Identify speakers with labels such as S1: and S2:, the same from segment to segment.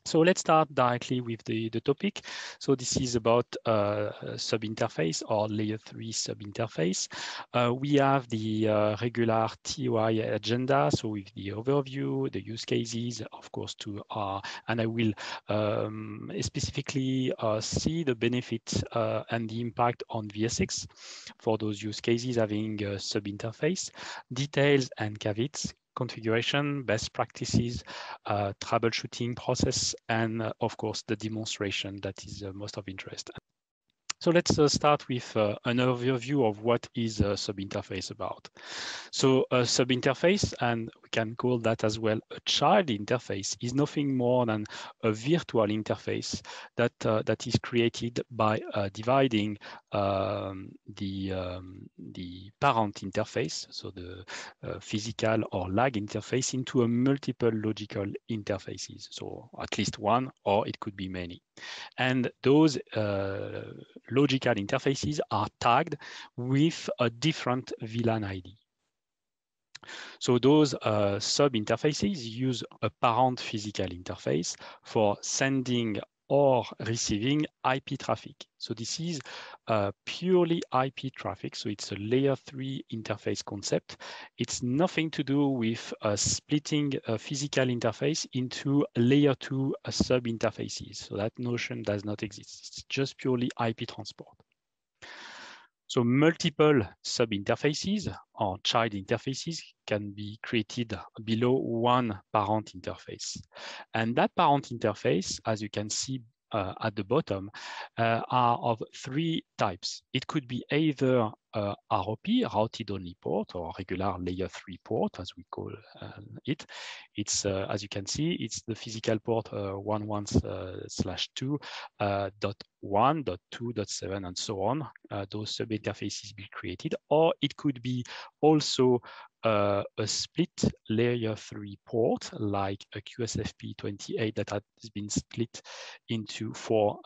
S1: So let's start directly with the topic. So this is about sub-interface or layer 3 sub-interface. We have the regular TOI agenda, so with the overview, the use cases, of course, and I will specifically see the benefit and the impact on VSX for those use cases having a sub-interface, details and caveats, configuration, best practices, troubleshooting process, and of course, the demonstration that is most of interest. So let's start with an overview of what is a sub-interface about. So a sub-interface, and we can call that as well a child interface, is nothing more than a virtual interface that is created by dividing the parent interface, so the physical or lag interface, into a multiple logical interfaces. So at least one, or it could be many. And those logical interfaces are tagged with a different VLAN ID. So those sub-interfaces use a parent physical interface for sending or receiving IP traffic. So this is purely IP traffic. So it's a layer 3 interface concept. It's nothing to do with splitting a physical interface into layer 2 sub-interfaces. So that notion does not exist. It's just purely IP transport. So multiple sub-interfaces or child interfaces can be created below one parent interface. And that parent interface, as you can see at the bottom, are of three types. It could be either ROP, routed only port, or regular layer 3 port, as we call it. It's, as you can see, it's the physical port 11/2, .1, .2, .7, and so on. Those sub-interfaces be created, or it could be also a split layer 3 port, like a QSFP28 that has been split into 4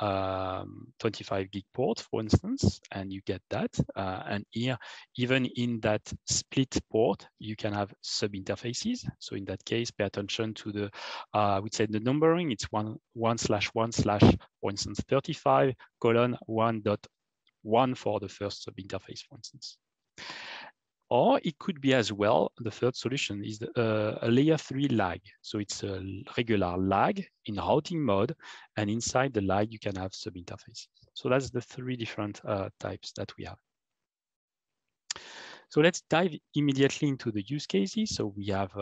S1: 25 gig ports, for instance, and you get that. And here, even in that split port, you can have sub-interfaces. So in that case, pay attention to the, I would say the numbering. It's 1/1/1/, for instance, 35:1.1 for the first sub-interface, for instance. Or it could be as well, the third solution is a layer 3 lag. So it's a regular lag in routing mode, and inside the lag, you can have sub-interfaces. So that's the three different types that we have. So let's dive immediately into the use cases. So we have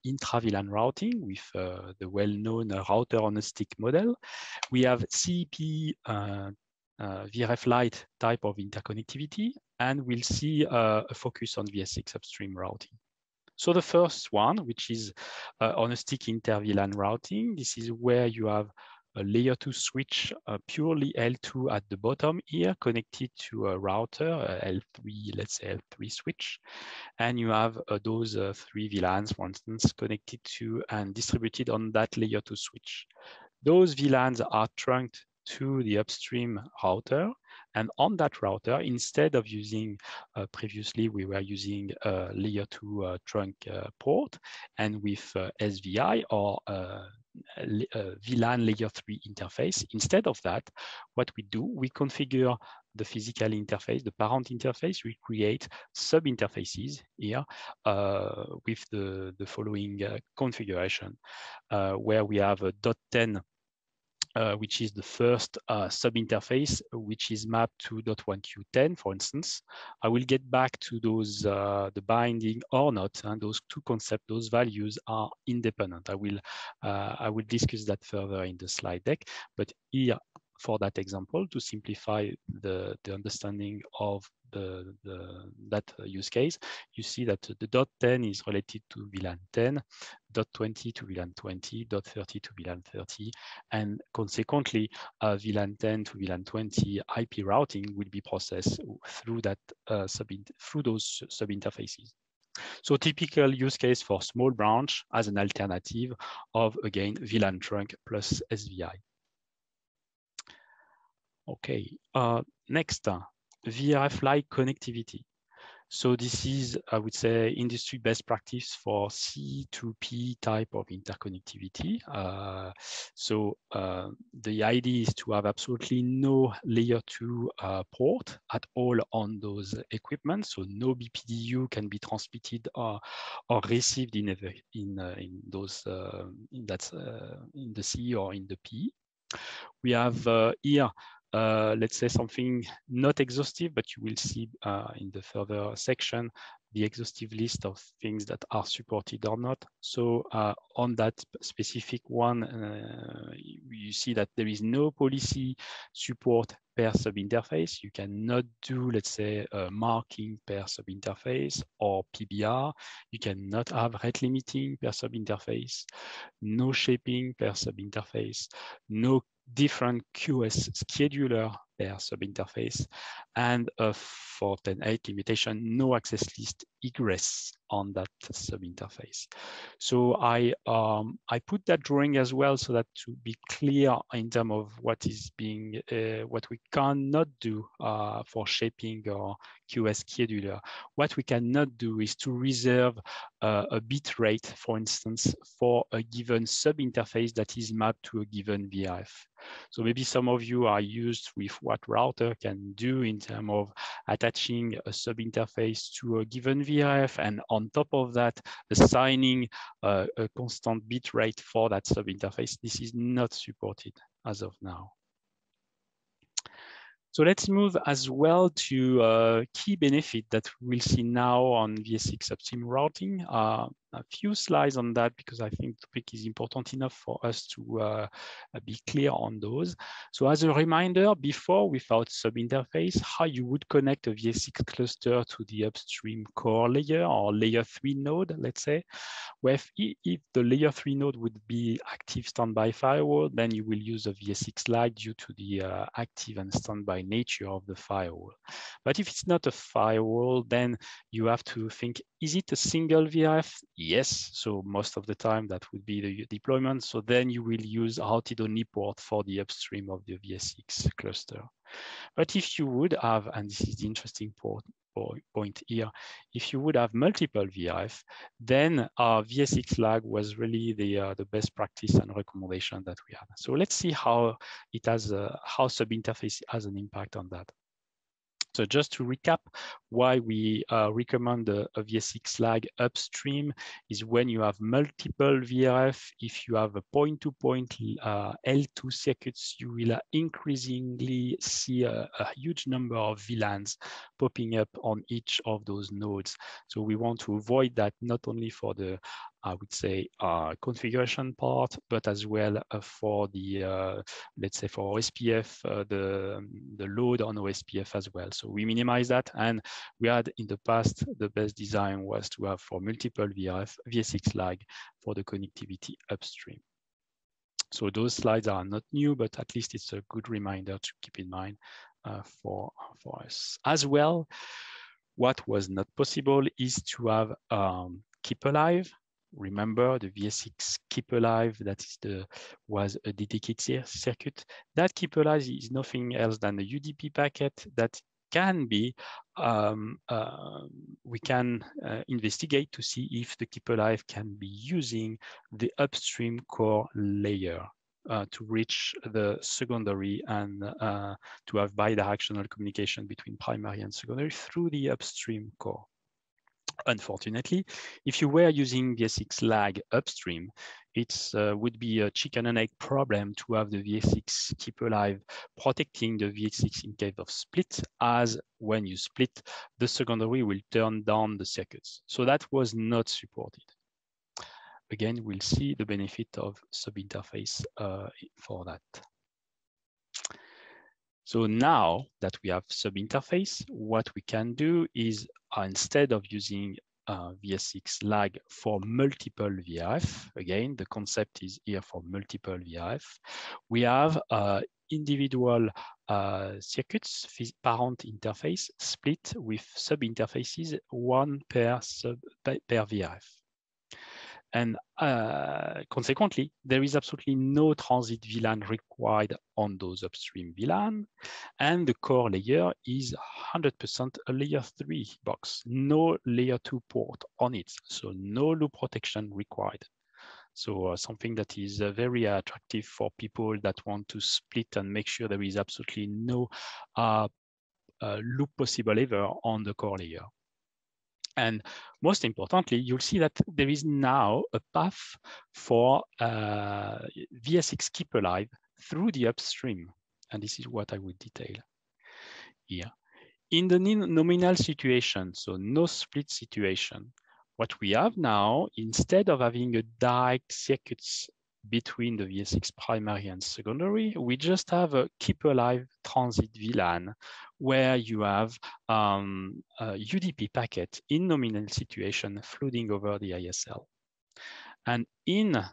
S1: intra-VLAN routing with the well-known router on a stick model. We have CEP VRF Lite type of interconnectivity, and we'll see a focus on VSX upstream routing. So the first one, which is on a stick inter-VLAN routing, this is where you have a layer 2 switch, purely L2 at the bottom here, connected to a router, L3, let's say L3 switch. And you have those 3 VLANs, for instance, connected to and distributed on that layer 2 switch. Those VLANs are trunked to the upstream router. And on that router, instead of using, previously we were using layer 2 trunk port, and with SVI or VLAN layer 3 interface. Instead of that, what we do, we configure the physical interface, the parent interface. We create sub-interfaces here with the following configuration, where we have a .10, which is the first sub-interface, which is mapped to .1Q10, for instance. I will get back to those, the binding or not, and those two concepts, those values are independent. I will discuss that further in the slide deck, but here, for that example, to simplify the understanding of that use case, you see that the .10 is related to VLAN 10, .20 to VLAN 20, .30 to VLAN 30, and consequently, VLAN 10 to VLAN 20 IP routing will be processed through that through those sub-interfaces. So typical use case for small branch as an alternative of, again, VLAN trunk plus SVI. Okay, next, VRF-like connectivity. So this is, I would say, industry best practice for C2P type of interconnectivity. The idea is to have absolutely no layer 2 port at all on those equipment. So no BPDU can be transmitted or received in the C or in the P. We have here, let's say something not exhaustive, but you will see in the further section, the exhaustive list of things that are supported or not. So on that specific one, you see that there is no policy support per sub-interface. You cannot do, let's say, marking per sub-interface or PBR. You cannot have rate limiting per sub-interface, no shaping per sub-interface, no different QoS scheduler per sub-interface, and for 10.8 limitation, no access list egress on that sub-interface. So I put that drawing as well so that to be clear in terms of what is being, what we cannot do for shaping or QoS scheduler. What we cannot do is to reserve a bit rate, for instance, for a given sub-interface that is mapped to a given VRF. So maybe some of you are used with what router can do in terms of attaching a sub-interface to a given VRF, and on top of that, assigning a constant bit rate for that sub-interface. This is not supported as of now. So let's move as well to a key benefit that we'll see now on VS6 upstream routing. A few slides on that because I think the topic is important enough for us to be clear on those. So as a reminder, before without sub-interface, how you would connect a VS6 cluster to the upstream core layer or layer 3 node, let's say. Where if the layer 3 node would be active standby firewall, then you will use a VS6 lag due to the active and standby nature of the firewall. But if it's not a firewall, then you have to think, is it a single VRF? Yes, so most of the time that would be the deployment. So then you will use routed only port for the upstream of the VS6 cluster. But if you would have, and this is the interesting point here, if you would have multiple VRF, then VS6 lag was really the best practice and recommendation that we have. So let's see how it has, how sub-interface has an impact on that. So just to recap, why we recommend a VS6 lag upstream is when you have multiple VRF. If you have a point-to-point L2 circuits, you will increasingly see a huge number of VLANs popping up on each of those nodes. So we want to avoid that, not only for the I would say configuration part, but as well for the let's say for OSPF, the load on OSPF as well. So we minimize that, and we had in the past the best design was to have for multiple VRF VS6 lag for the connectivity upstream. So those slides are not new, but at least it's a good reminder to keep in mind for us as well. What was not possible is to have Keep Alive. Remember the VS6 Keep Alive, that is was a dedicated circuit. That Keep Alive is nothing else than a UDP packet that can be, we can investigate to see if the Keep Alive can be using the upstream core layer to reach the secondary and to have bidirectional communication between primary and secondary through the upstream core. Unfortunately, if you were using VS6 lag upstream, it would be a chicken and egg problem to have the VS6 Keep Alive protecting the VS6 in case of split, as when you split, the secondary will turn down the circuits. So that was not supported. Again, we'll see the benefit of sub-interface for that. So now that we have sub-interface, what we can do is instead of using VS6 lag for multiple VRF, again, the concept is here for multiple VRF, we have individual circuits, parent interface split with sub-interfaces, one per VRF. And consequently, there is absolutely no transit VLAN required on those upstream VLAN. And the core layer is 100% a layer 3 box, no layer 2 port on it. So no loop protection required. So something that is very attractive for people that want to split and make sure there is absolutely no loop possible ever on the core layer. And most importantly, you'll see that there is now a path for VSX keep alive through the upstream. And this is what I will detail here. In the nominal situation, so no split situation, what we have now, instead of having a direct circuits between the VSX primary and secondary, we just have a keep alive transit VLAN where you have a UDP packet in nominal situation floating over the ISL. And in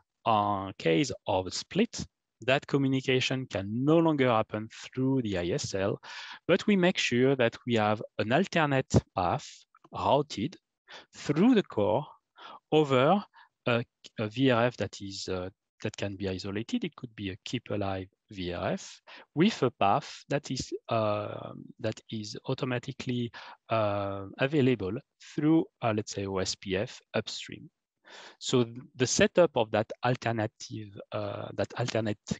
S1: case of a split, that communication can no longer happen through the ISL, but we make sure that we have an alternate path routed through the core over a VRF that can be isolated. It could be a keep alive VRF with a path that is automatically available through, let's say, OSPF upstream. So the setup of that alternate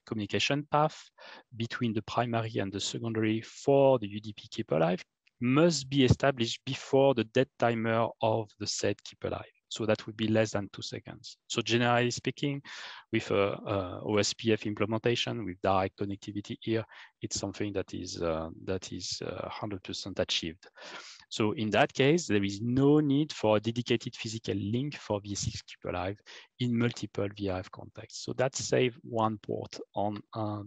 S1: communication path between the primary and the secondary for the UDP keep alive must be established before the dead timer of the said keep alive. So that would be less than 2 seconds. So generally speaking, with OSPF implementation with direct connectivity here, it's something that is 100% achieved. So in that case, there is no need for a dedicated physical link for VSX keep alive in multiple VRF contexts. So that saves one port on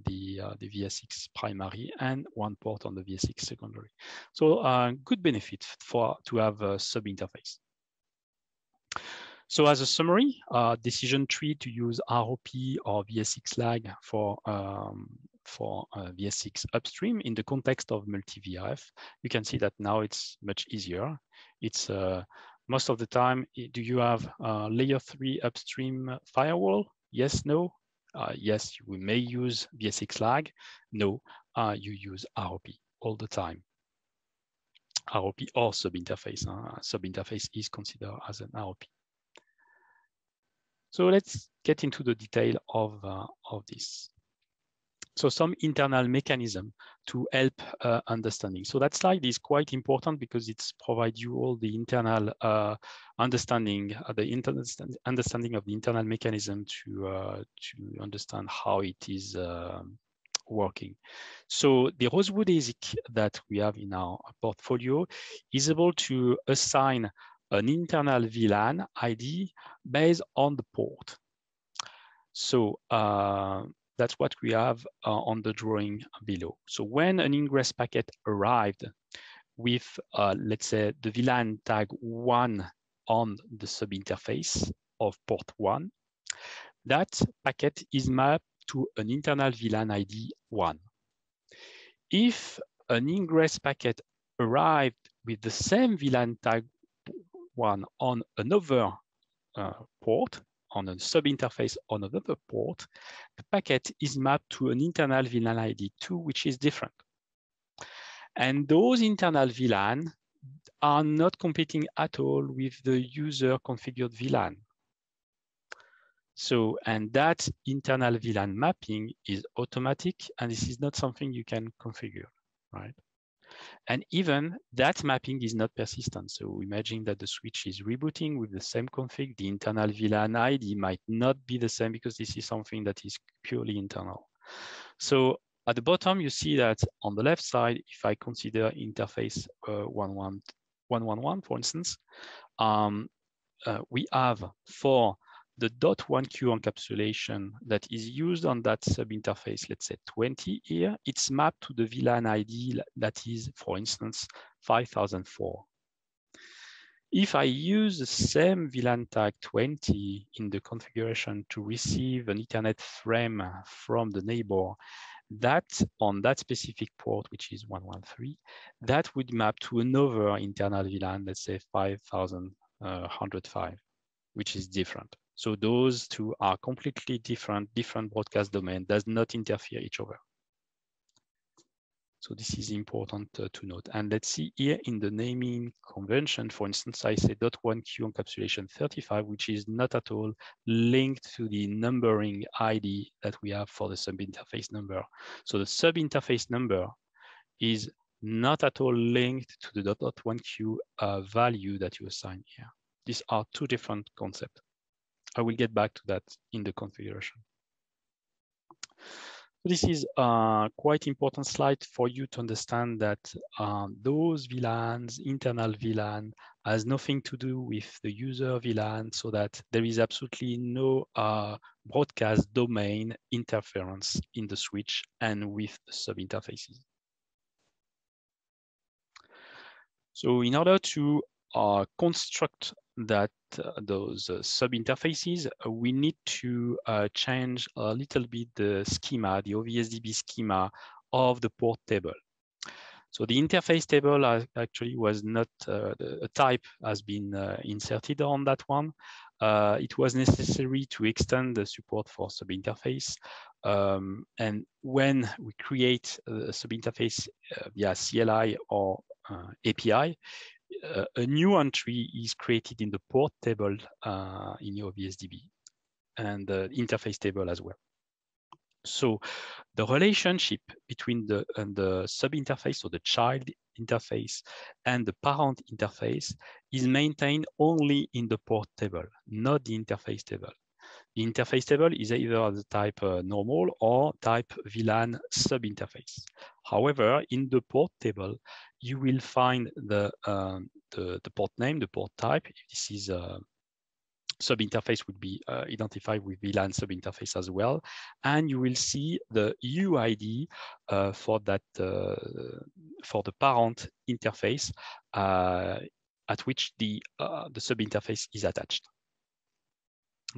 S1: the VSX primary and one port on the VSX secondary. So good benefit to have a sub interface. So as a summary, decision tree to use ROP or VSX lag for VSX upstream in the context of multi-VRF. You can see that now it's much easier. It's most of the time, do you have layer 3 upstream firewall? Yes, no. Yes, we may use VSX lag. No, you use ROP all the time. ROP or sub-interface. Sub-interface is considered as an ROP. So let's get into the detail of this. So some internal mechanism to help understanding. So that slide is quite important because it provides you all the internal understanding of the internal mechanism to understand how it is working. So the Rosewood ASIC that we have in our portfolio is able to assign an internal VLAN ID based on the port. So that's what we have on the drawing below. So when an ingress packet arrived with, let's say, the VLAN tag 1 on the subinterface of port 1, that packet is mapped to an internal VLAN ID 1. If an ingress packet arrived with the same VLAN tag 1 on another port, on a subinterface on another port, the packet is mapped to an internal VLAN ID 2, which is different. And those internal VLAN are not competing at all with the user configured VLAN. So, and that internal VLAN mapping is automatic, and this is not something you can configure, right? And even that mapping is not persistent. So imagine that the switch is rebooting with the same config. The internal VLAN ID might not be the same because this is something that is purely internal. So at the bottom, you see that on the left side, if I consider interface 111, for instance, we have for the .1Q encapsulation that is used on that subinterface, let's say 20 here, it's mapped to the VLAN ID that is, for instance, 5004. If I use the same VLAN tag 20 in the configuration to receive an Ethernet frame from the neighbor, that on that specific port, which is 113, that would map to another internal VLAN, let's say 5105, which is different. So those two are completely different broadcast domain, does not interfere each other. So this is important to note. And let's see here in the naming convention, for instance, I say .1q encapsulation 35, which is not at all linked to the numbering ID that we have for the subinterface number. So the subinterface number is not at all linked to the .1q value that you assign here. These are two different concepts. I will get back to that in the configuration. This is a quite important slide for you to understand that those VLANs, internal VLAN, has nothing to do with the user VLAN, so that there is absolutely no broadcast domain interference in the switch and with the sub-interfaces. So in order to construct that those sub-interfaces, we need to change a little bit the schema, the OVSDB schema of the port table. So the interface table actually was not, a type has been inserted on that one. It was necessary to extend the support for sub-interface. And when we create a sub-interface via CLI or API, a new entry is created in the port table in your VSDB and the interface table as well. So the relationship between the sub-interface, so the child interface, and the parent interface is maintained only in the port table, not the interface table. The interface table is either the type normal or type VLAN sub-interface. However, in the port table, you will find the port name, the port type. If this is sub-interface, would be identified with VLAN sub-interface as well, and you will see the UID for that for the parent interface at which the sub-interface is attached.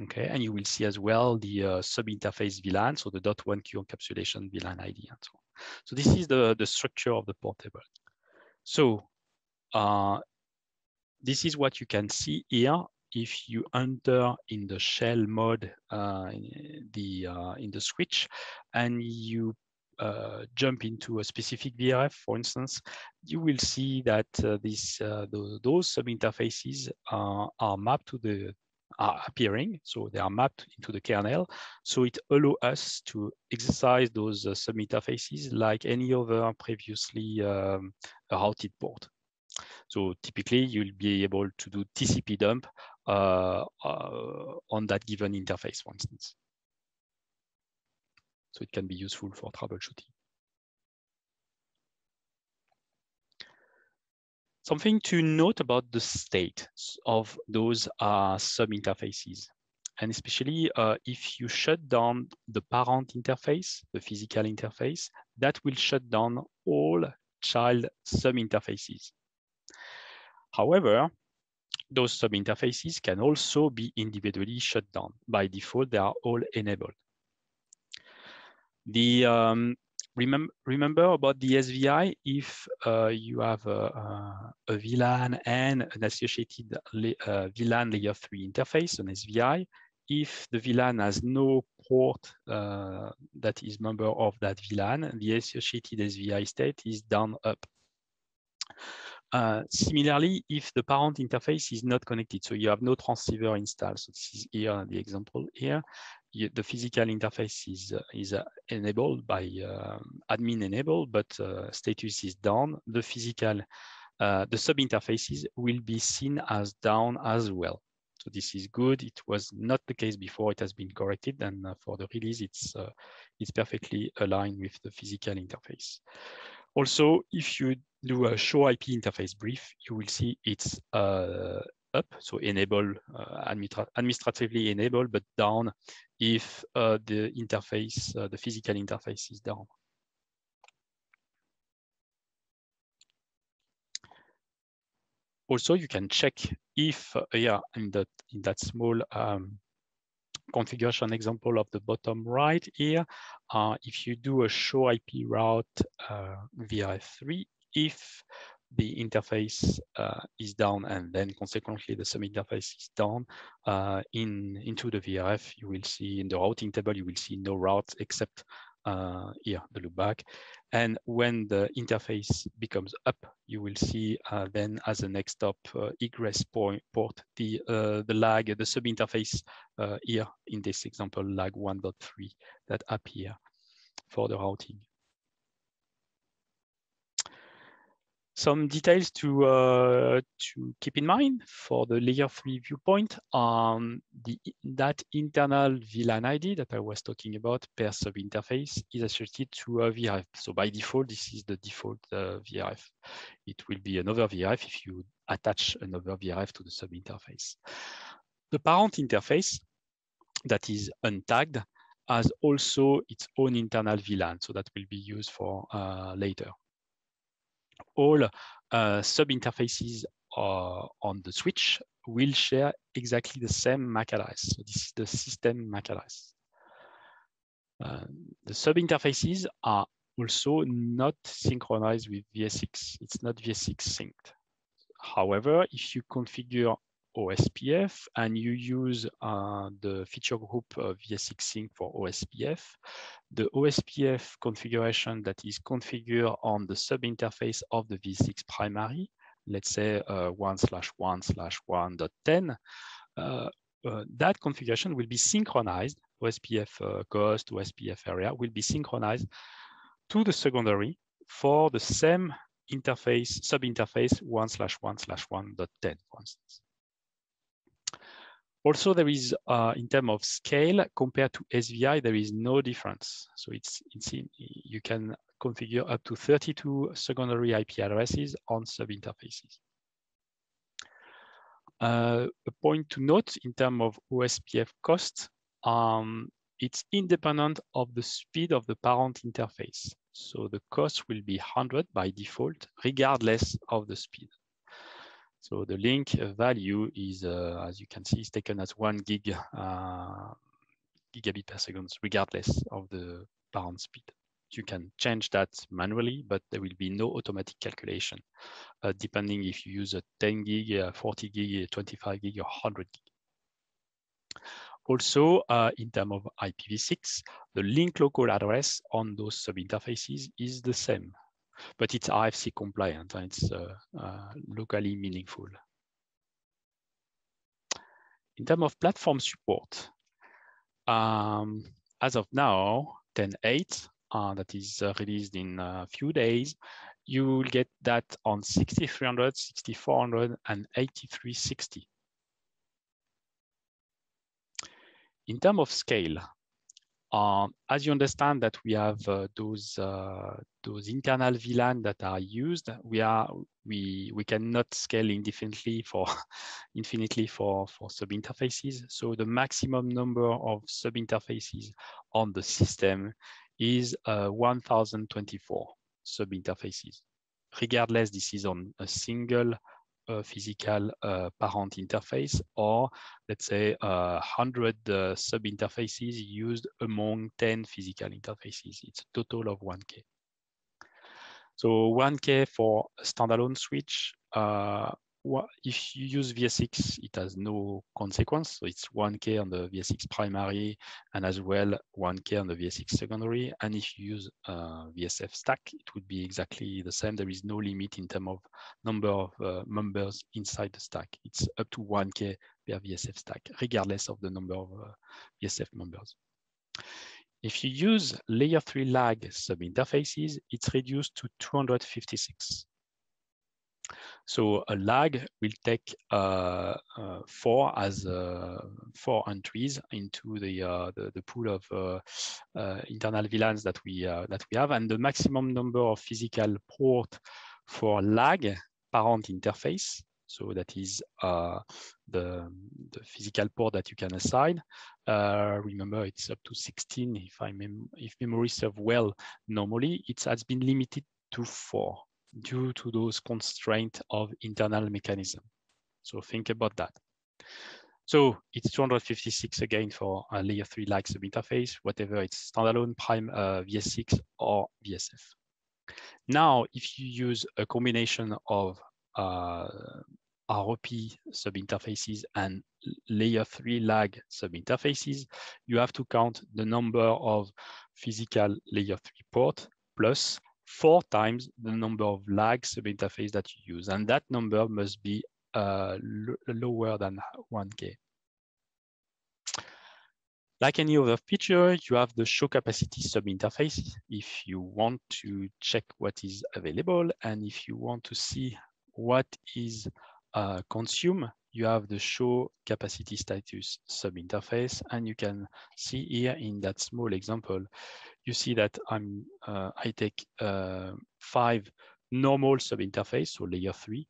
S1: Okay, and you will see as well the sub-interface VLAN, so the .1q encapsulation VLAN ID and so on. So this is the structure of the port table. So this is what you can see here. If you enter in the shell mode in the switch, and you jump into a specific VRF, for instance, you will see that those sub-interfaces are mapped to the are appearing, so they are mapped into the kernel. So it allows us to exercise those sub-interfaces like any other previously routed port. So typically, you'll be able to do TCP dump on that given interface, for instance. So it can be useful for troubleshooting. Something to note about the state of those sub-interfaces, and especially if you shut down the parent interface, the physical interface, that will shut down all child sub-interfaces. However, those sub-interfaces can also be individually shut down. By default, they are all enabled. The remember about the SVI, if you have a VLAN and an associated VLAN layer 3 interface, an SVI, if the VLAN has no port that is member of that VLAN, the associated SVI state is down up. Similarly, if the parent interface is not connected, so you have no transceiver installed, so this is here the example here, the physical interface is enabled by admin enabled, but status is down. The physical, the sub interfaces will be seen as down as well. So this is good. It was not the case before. It has been corrected, and for the release, it's perfectly aligned with the physical interface. Also, if you do a show IP interface brief, you will see it's up, so enable, administratively enabled, but down if the interface, the physical interface is down. Also, you can check if, in that small configuration example of the bottom right here, if you do a show IP route VRF3, if the interface is down, and then consequently the sub-interface is down, into the VRF, you will see in the routing table, you will see no routes except here, the loopback. And when the interface becomes up, you will see then as a next stop egress port, the lag, the sub-interface here in this example, lag 1.3 that appear for the routing. Some details to keep in mind for the layer 3 viewpoint. That internal VLAN ID that I was talking about per sub-interface is associated to a VRF. So by default, this is the default VRF. It will be another VRF if you attach another VRF to the sub-interface. The parent interface that is untagged has also its own internal VLAN, so that will be used for later. All sub-interfaces on the switch will share exactly the same MAC address. So this is the system MAC address. The sub-interfaces are also not synchronized with VS6. It's not VS6 synced. However, if you configure OSPF and you use the feature group VS6 sync for OSPF, the OSPF configuration that is configured on the sub-interface of the VS6 primary, let's say 1/1/1.10, that configuration will be synchronized. OSPF cost, OSPF area will be synchronized to the secondary for the same interface, sub-interface 1/1/1.10, for instance. Also, there is, in terms of scale, compared to SVI, there is no difference. So you can configure up to 32 secondary IP addresses on sub-interfaces. A point to note in terms of OSPF cost, it's independent of the speed of the parent interface. So the cost will be 100 by default, regardless of the speed. So the link value is, as you can see, is taken as 1 gigabit per second, regardless of the parent speed. You can change that manually, but there will be no automatic calculation, depending if you use a 10 gig, 40 gig, 25 gig, or 100 gig. Also, in terms of IPv6, the link local address on those sub-interfaces is the same, but it's RFC compliant and it's locally meaningful. In terms of platform support, as of now, 10.8, that is released in a few days, you will get that on 6300, 6400, and 8360. In terms of scale, as you understand that we have those internal VLAN that are used, we cannot scale indefinitely for sub-interfaces. So the maximum number of sub-interfaces on the system is 1024 sub-interfaces. Regardless, this is on a single physical parent interface, or let's say 100 sub-interfaces used among 10 physical interfaces. It's a total of 1K. So 1K for a standalone switch. If you use VS6, it has no consequence. So it's 1K on the VS6 primary, and as well 1K on the VS6 secondary. And if you use VSF stack, it would be exactly the same. There is no limit in terms of number of members inside the stack. It's up to 1K per VSF stack, regardless of the number of VSF members. If you use layer 3 lag sub-interfaces, it's reduced to 256. So a lag will take 4 entries into the pool of internal VLANs that we have, and the maximum number of physical port for lag parent interface. So that is the physical port that you can assign. Remember, it's up to 16. If memory serves well, normally it has been limited to 4. Due to those constraints of internal mechanism. So think about that. So it's 256 again for a layer 3 lag sub-interface, whatever it's standalone, prime, VS6, or VSF. Now, if you use a combination of ROP subinterfaces and layer 3 lag subinterfaces, you have to count the number of physical layer 3 ports plus 4 times the number of lag subinterface that you use. And that number must be lower than 1K. Like any other feature, you have the show capacity subinterface if you want to check what is available, and if you want to see what is consumed, you have the show capacity status subinterface, and you can see here in that small example, you see that I take 5 normal subinterface, so layer 3.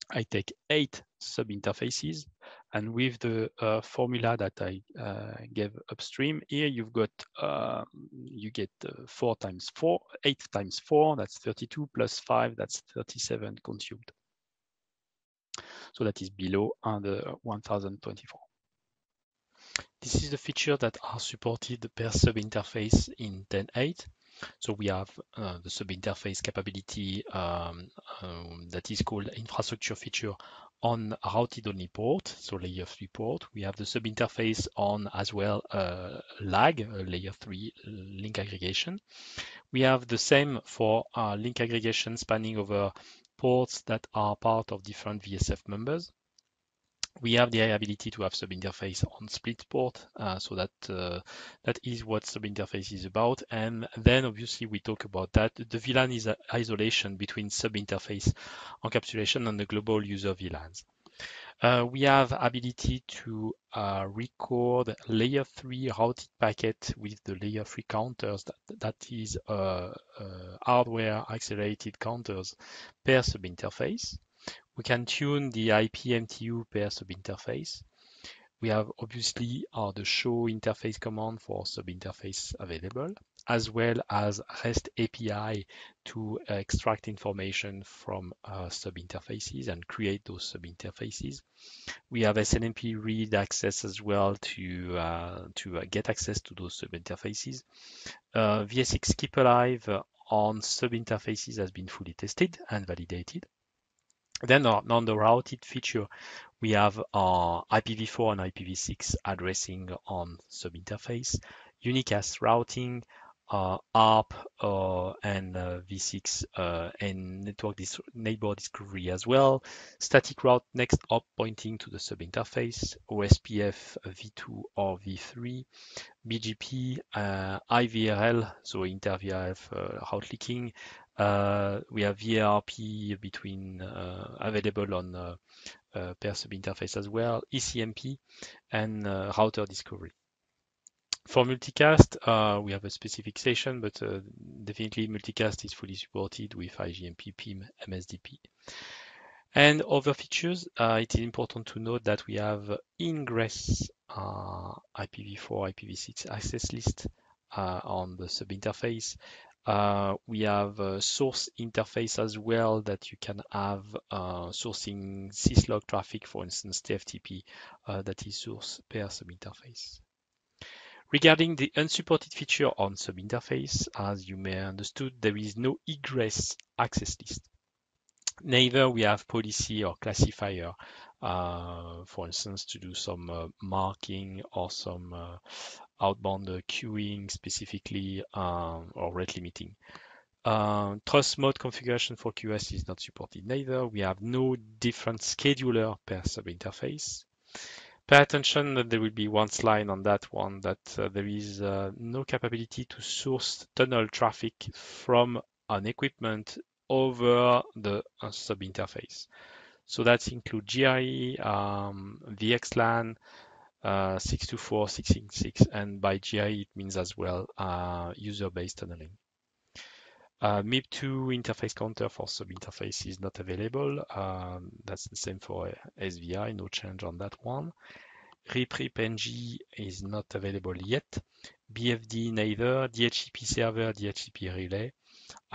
S1: I take 8 subinterfaces, and with the formula that I gave upstream here, you've got you get 4 times 4, 8 times 4, that's 32 plus 5, that's 37 consumed. So that is below the 1024. This is the feature that are supported per subinterface in 10.8. So we have the subinterface capability that is called infrastructure feature on routed only port, so layer 3 port. We have the subinterface on as well lag, layer 3 link aggregation. We have the same for link aggregation spanning over ports that are part of different VSF members. We have the ability to have subinterface on split port, so that is what subinterface is about. And then obviously we talk about that. The VLAN is an isolation between subinterface encapsulation and the global user VLANs. We have ability to record layer 3 routed packet with the layer 3 counters. That is hardware accelerated counters per subinterface. We can tune the IP MTU per subinterface. We have obviously the show interface command for subinterface available, as well as REST API to extract information from subinterfaces and create those subinterfaces. We have SNMP read access as well to get access to those subinterfaces. VSX Keep Alive on subinterfaces has been fully tested and validated. Then on the routed feature, we have IPv4 and IPv6 addressing on subinterface, unicast routing, ARP and V6 and network neighbor discovery as well, static route next hop pointing to the subinterface, OSPF V2 or V3, BGP, IVRL, so inter-VRF route leaking. We have VRP between available on per subinterface as well, ECMP, and router discovery. For multicast, we have a specific session, but definitely multicast is fully supported with IGMP, PIM, MSDP. And other features, it is important to note that we have ingress IPv4, IPv6 access list on the subinterface. We have a source interface as well that you can have sourcing syslog traffic, for instance, TFTP, that is source per subinterface. Regarding the unsupported feature on subinterface, as you may understood, there is no egress access list. Neither we have policy or classifier, for instance, to do some marking or some outbound queuing specifically or rate limiting. Trust mode configuration for QoS is not supported neither. We have no different scheduler per subinterface. Pay attention that there will be one slide on that one that there is no capability to source tunnel traffic from an equipment over the subinterface. So that includes GRE, VXLAN, 624, 666, and by GRE it means as well user-based tunneling. MIP2 interface counter for subinterface is not available. That's the same for SVI, no change on that one. RIP-NG is not available yet. BFD neither. DHCP server, DHCP relay,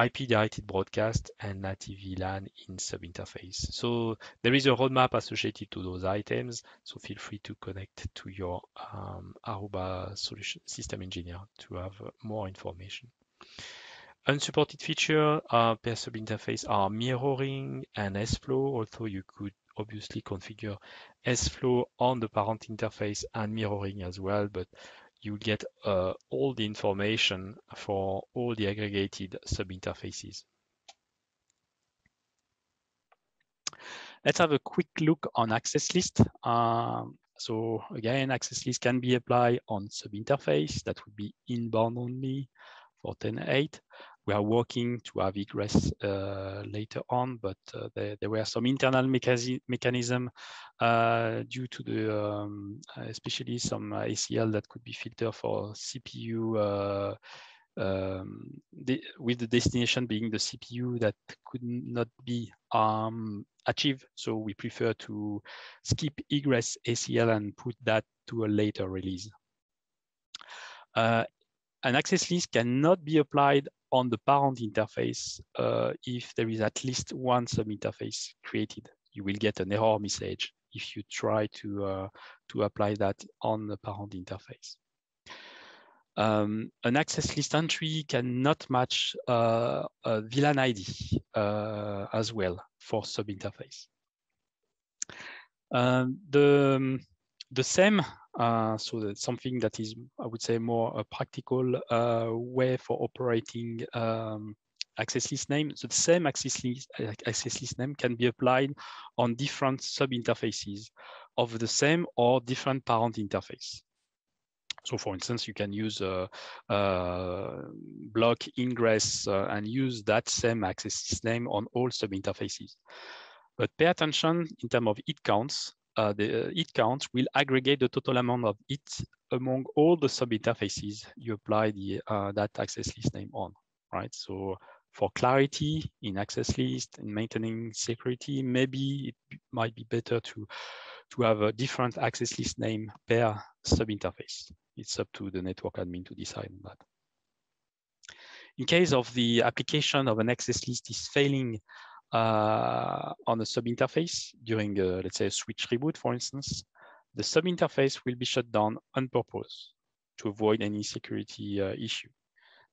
S1: IP-directed broadcast, and native VLAN in subinterface. So there is a roadmap associated to those items. So feel free to connect to your Aruba solution system engineer to have more information. Unsupported feature per subinterface are mirroring and SFlow, although you could obviously configure SFlow on the parent interface and mirroring as well, but you get all the information for all the aggregated subinterfaces. Let's have a quick look on access list. So again, access list can be applied on subinterface. That would be inbound only for 10.8. We are working to have egress later on, but there were some internal mechanism due to the, especially some ACL that could be filtered for CPU with the destination being the CPU that could not be achieved. So we prefer to skip egress ACL and put that to a later release. An access list cannot be applied on the parent interface if there is at least one subinterface created. You will get an error message if you try to apply that on the parent interface. An access list entry cannot match a VLAN ID as well for subinterface. The same, so that's something that is, I would say, more a practical way for operating access list name. So the same access list name can be applied on different subinterfaces of the same or different parent interface. So for instance, you can use block ingress and use that same access list name on all subinterfaces. But pay attention in terms of hit counts. The hit count will aggregate the total amount of hits among all the subinterfaces you apply that access list name on, right? So for clarity in access list, in maintaining security, maybe it might be better to have a different access list name per subinterface. It's up to the network admin to decide on that. In case of the application of an access list is failing on a subinterface during, let's say, a switch reboot, for instance, the subinterface will be shut down on purpose to avoid any security issue.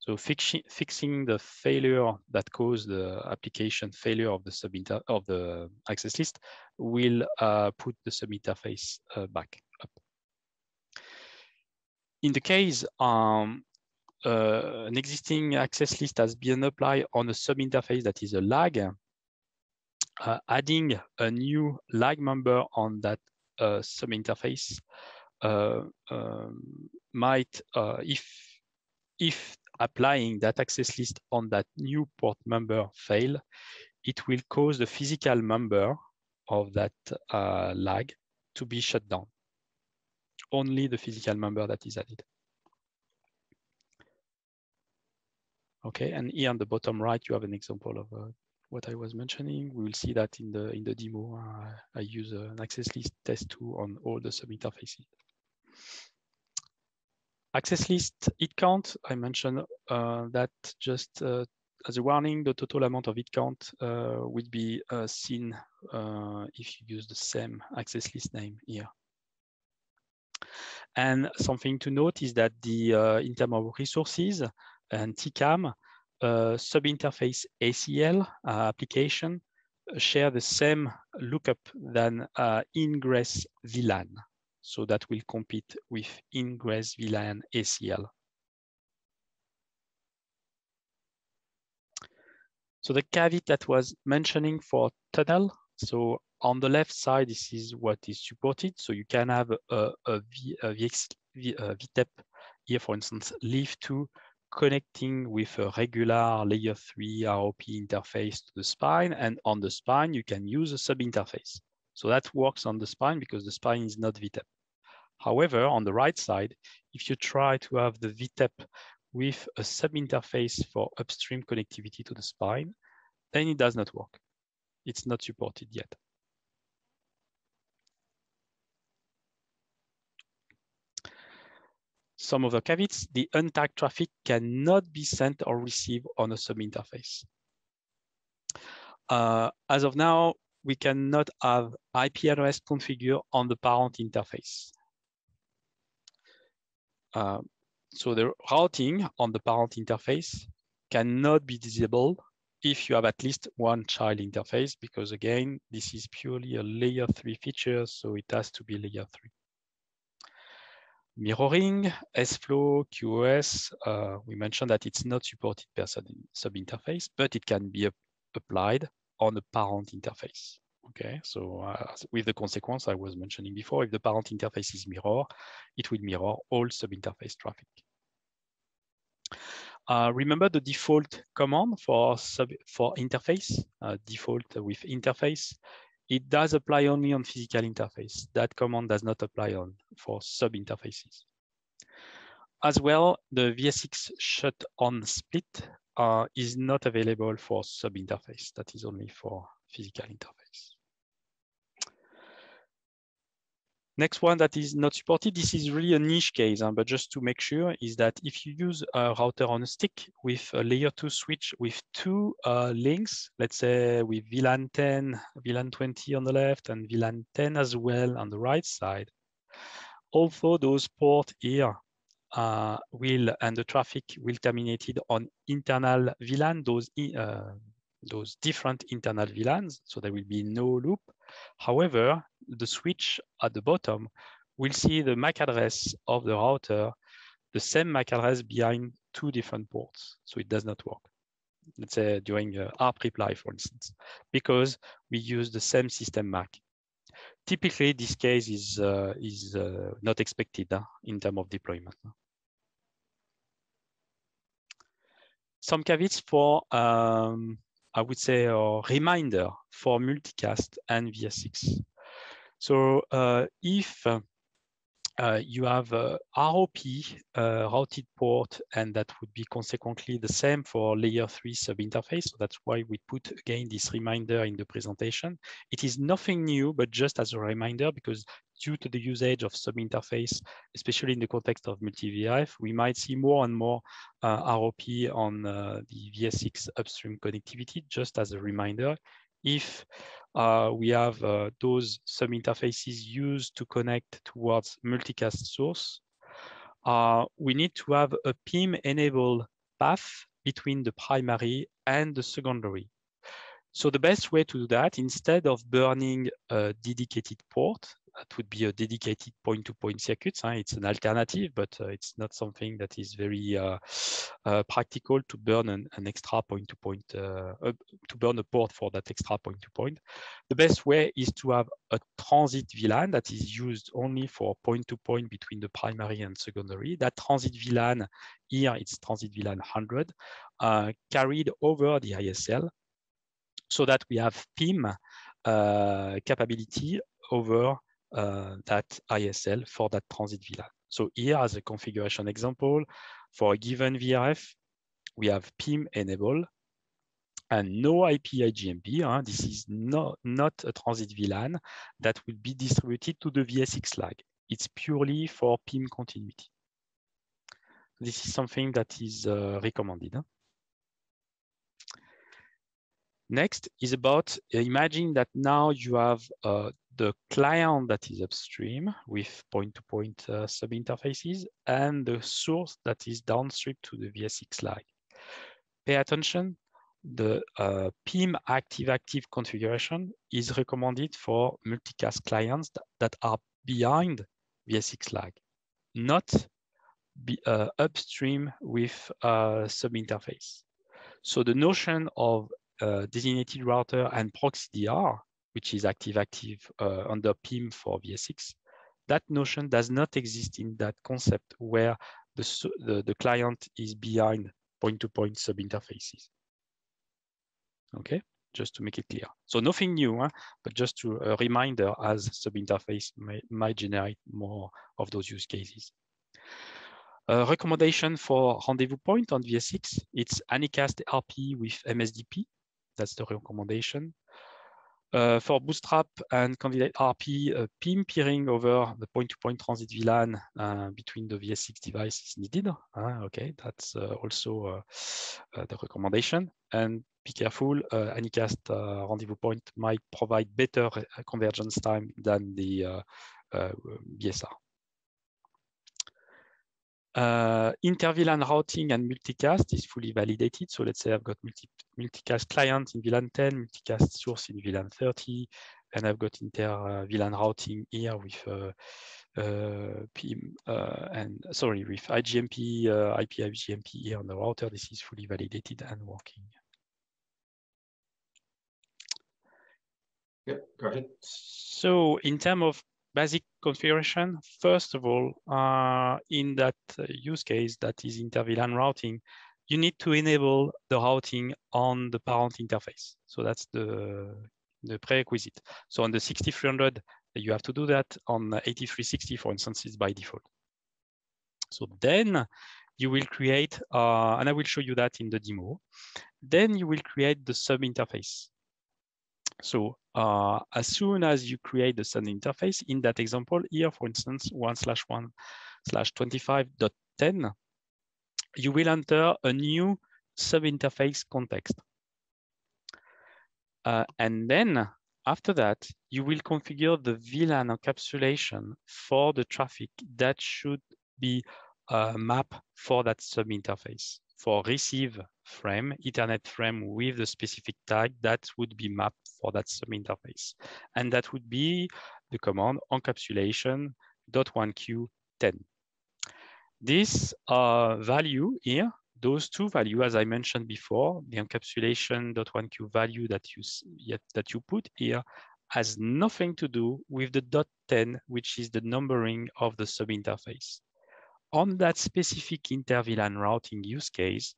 S1: So fixing the failure that caused the application failure of the access list will put the subinterface back up. In the case an existing access list has been applied on a subinterface that is a lag, adding a new lag member on that subinterface might, if applying that access list on that new port member fail, it will cause the physical member of that lag to be shut down. Only the physical member that is added. Okay, and here on the bottom right, you have an example of what I was mentioning. We will see that in the demo. I use an access list test2 on all the subinterfaces. Access list hit count, I mentioned that just as a warning, the total amount of hit count will be seen if you use the same access list name here. And something to note is that the in terms of resources and TCAM, subinterface ACL application share the same lookup than ingress VLAN. So that will compete with ingress VLAN ACL. So the caveat that was mentioning for tunnel, so on the left side, this is what is supported. So you can have a VTEP here, for instance, leaf2 connecting with a regular layer 3 ROP interface to the spine. And on the spine, you can use a subinterface. So that works on the spine because the spine is not VTEP. However, on the right side, if you try to have the VTEP with a subinterface for upstream connectivity to the spine, then it does not work. It's not supported yet. Some of the caveats, the untagged traffic cannot be sent or received on a subinterface. As of now, we cannot have IP address configured on the parent interface. So the routing on the parent interface cannot be disabled if you have at least one child interface, because again, this is purely a layer 3 feature, so it has to be layer 3. Mirroring, SFlow, QoS, we mentioned that it's not supported per sub-interface, but it can be applied on a parent interface. Okay, so with the consequence I was mentioning before, if the parent interface is mirror, it will mirror all sub-interface traffic. Remember the default command for interface, default with interface. It does apply only on physical interface. That command does not apply for sub-interfaces. As well, the VSX shut on split is not available for sub-interface. That is only for physical interface. Next one that is not supported, this is really a niche case, but just to make sure, is that if you use a router on a stick with a layer 2 switch with two links, let's say with VLAN 10, VLAN 20 on the left, and VLAN 10 as well on the right side, although those ports here and the traffic will terminated on internal VLAN, those different internal VLANs, so there will be no loop. However, the switch at the bottom will see the MAC address of the router, the same MAC address behind two different ports, so it does not work. Let's say during ARP reply, for instance, because we use the same system MAC. Typically, this case is not expected in terms of deployment. Some caveats for I would say a reminder for multicast and VSX. So if you have a ROP routed port, and that would be consequently the same for layer 3 sub-interface. So that's why we put again this reminder in the presentation. It is nothing new, but just as a reminder, because due to the usage of sub-interface, especially in the context of multi-VRF, we might see more and more ROP on the VSX upstream connectivity, just as a reminder. If we have those sub-interfaces used to connect towards multicast source, we need to have a PIM-enabled path between the primary and the secondary. So the best way to do that, instead of burning a dedicated port, that would be a dedicated point-to-point circuit. It's an alternative, but it's not something that is very practical to burn an extra point-to-point, to burn a port for that extra point-to-point. The best way is to have a transit VLAN that is used only for point-to-point between the primary and secondary. That transit VLAN, here it's transit VLAN 100, carried over the ISL, so that we have PIM capability over that ISL for that transit VLAN. So here, as a configuration example, for a given VRF, we have PIM enable and no IP IGMP. This is not a transit VLAN that will be distributed to the VSX lag. It's purely for PIM continuity. This is something that is recommended. Next is about, imagine that now you have the client that is upstream with point-to-point sub-interfaces and the source that is downstream to the VSX lag. Pay attention, the PIM active-active configuration is recommended for multicast clients that are behind VSX lag, not upstream with sub-interface. So the notion of designated router and proxy DR, which is active-active under PIM for VSX, that notion does not exist in that concept where the client is behind point-to-point sub-interfaces. Okay, just to make it clear. So nothing new, but just a reminder, as sub-interface might generate more of those use cases. Recommendation for rendezvous point on VSX, it's Anycast RP with MSDP. That's the recommendation. For Bootstrap and Candidate RP, PIM peering over the point-to-point transit VLAN between the VSX devices needed. Okay, that's also the recommendation. And be careful, Anycast rendezvous point might provide better convergence time than the BSR. Inter-VLAN routing and multicast is fully validated. So let's say I've got multicast client in VLAN 10, multicast source in VLAN 30, and I've got inter-VLAN routing here with with IGMP, IP IGMP here on the router. This is fully validated and working.
S2: Yep, got it.
S1: So in terms of basic configuration, first of all, in that use case that is inter-VLAN routing, you need to enable the routing on the parent interface. So that's the prerequisite. So on the 6300, you have to do that. On 8360, for instance, it's by default. So then you will create, and I will show you that in the demo. Then you will create the sub interface. So as soon as you create the sub interface, in that example here, for instance, 1/1/25.10, you will enter a new sub interface context. And then after that, you will configure the VLAN encapsulation for the traffic that should be mapped for that sub interface. For receive frame, Ethernet frame with the specific tag that would be mapped for that sub interface. And that would be the command encapsulation.1q10. This value here, those two values, as I mentioned before, the encapsulation.1q value that you put here has nothing to do with the .10, which is the numbering of the sub interface. On that specific inter-VLAN routing use case,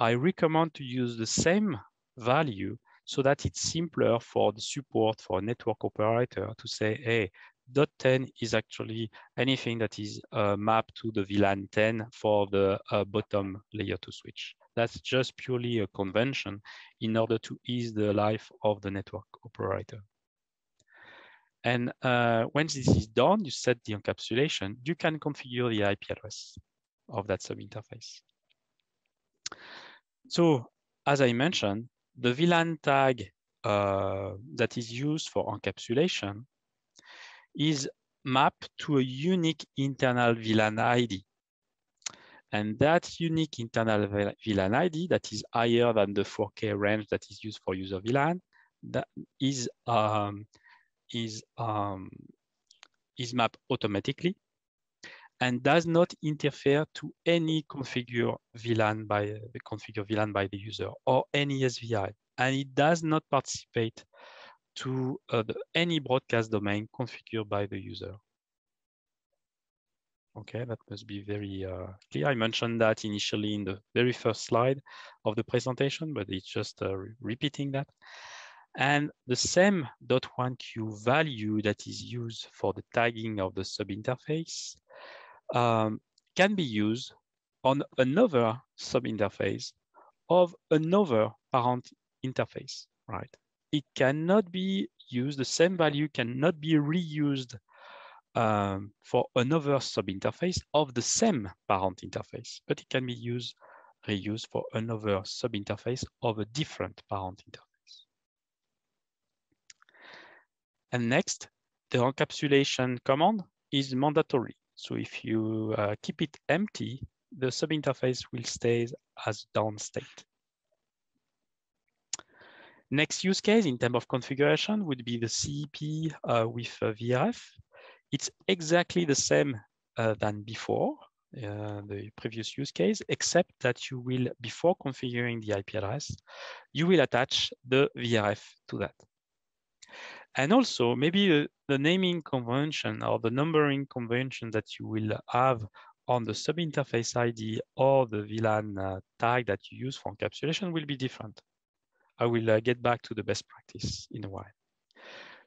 S1: I recommend to use the same value so that it's simpler for the support for a network operator to say, hey, .10 is actually anything that is mapped to the VLAN 10 for the bottom layer 2 switch. That's just purely a convention in order to ease the life of the network operator. And once this is done, you set the encapsulation, you can configure the IP address of that sub interface. So as I mentioned, the VLAN tag that is used for encapsulation is mapped to a unique internal VLAN ID. And that unique internal VLAN ID that is higher than the 4K range that is used for user VLAN, that is mapped automatically and does not interfere to any configure VLAN by the user or any SVI, and it does not participate to any broadcast domain configured by the user. Okay, that must be very clear. I mentioned that initially in the very first slide of the presentation, but it's just repeating that. And the same .1q value that is used for the tagging of the sub interface can be used on another sub interface of another parent interface, right? It cannot be used, the same value cannot be reused for another sub interface of the same parent interface, but it can be reused for another sub interface of a different parent interface. And next, the encapsulation command is mandatory. So if you keep it empty, the sub interface will stay as down state. Next use case in terms of configuration would be the CEP with VRF. It's exactly the same than before, the previous use case, except that you will, before configuring the IP address, you will attach the VRF to that. And also maybe the naming convention or the numbering convention that you will have on the sub-interface ID or the VLAN tag that you use for encapsulation will be different. I will get back to the best practice in a while.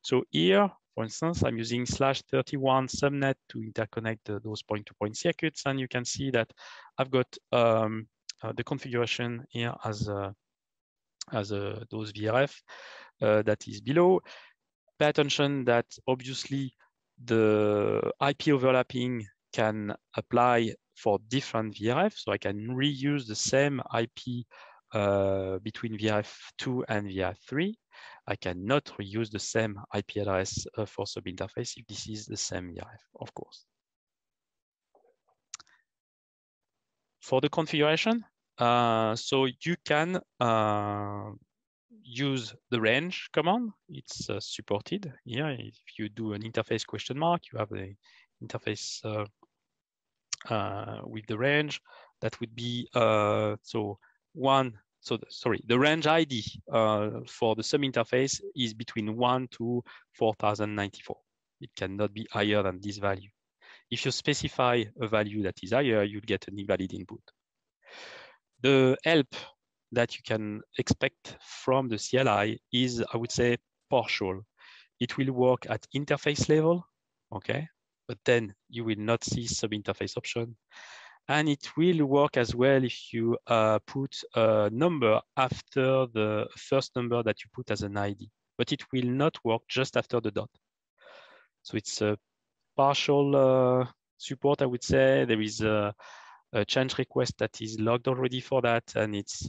S1: So here, for instance, I'm using /31 subnet to interconnect those point-to-point circuits, and you can see that I've got the configuration here as those VRF that is below. Pay attention that obviously the IP overlapping can apply for different VRF, so I can reuse the same IP between VRF2 and VRF3. I cannot reuse the same IP address for sub-interface if this is the same VRF, of course. For the configuration, so you can use the range command. It's supported here. If you do an interface question mark, you have the interface with the range. That would be so one. So sorry, the range ID for the sub interface is between 1 to 4094. It cannot be higher than this value. If you specify a value that is higher, you'll get an invalid input. The help that you can expect from the CLI is, I would say, partial. It will work at interface level, okay? But then you will not see sub-interface option. And it will work as well if you put a number after the first number that you put as an ID. But it will not work just after the dot. So it's a partial support, I would say. There is a change request that is logged already for that, and it's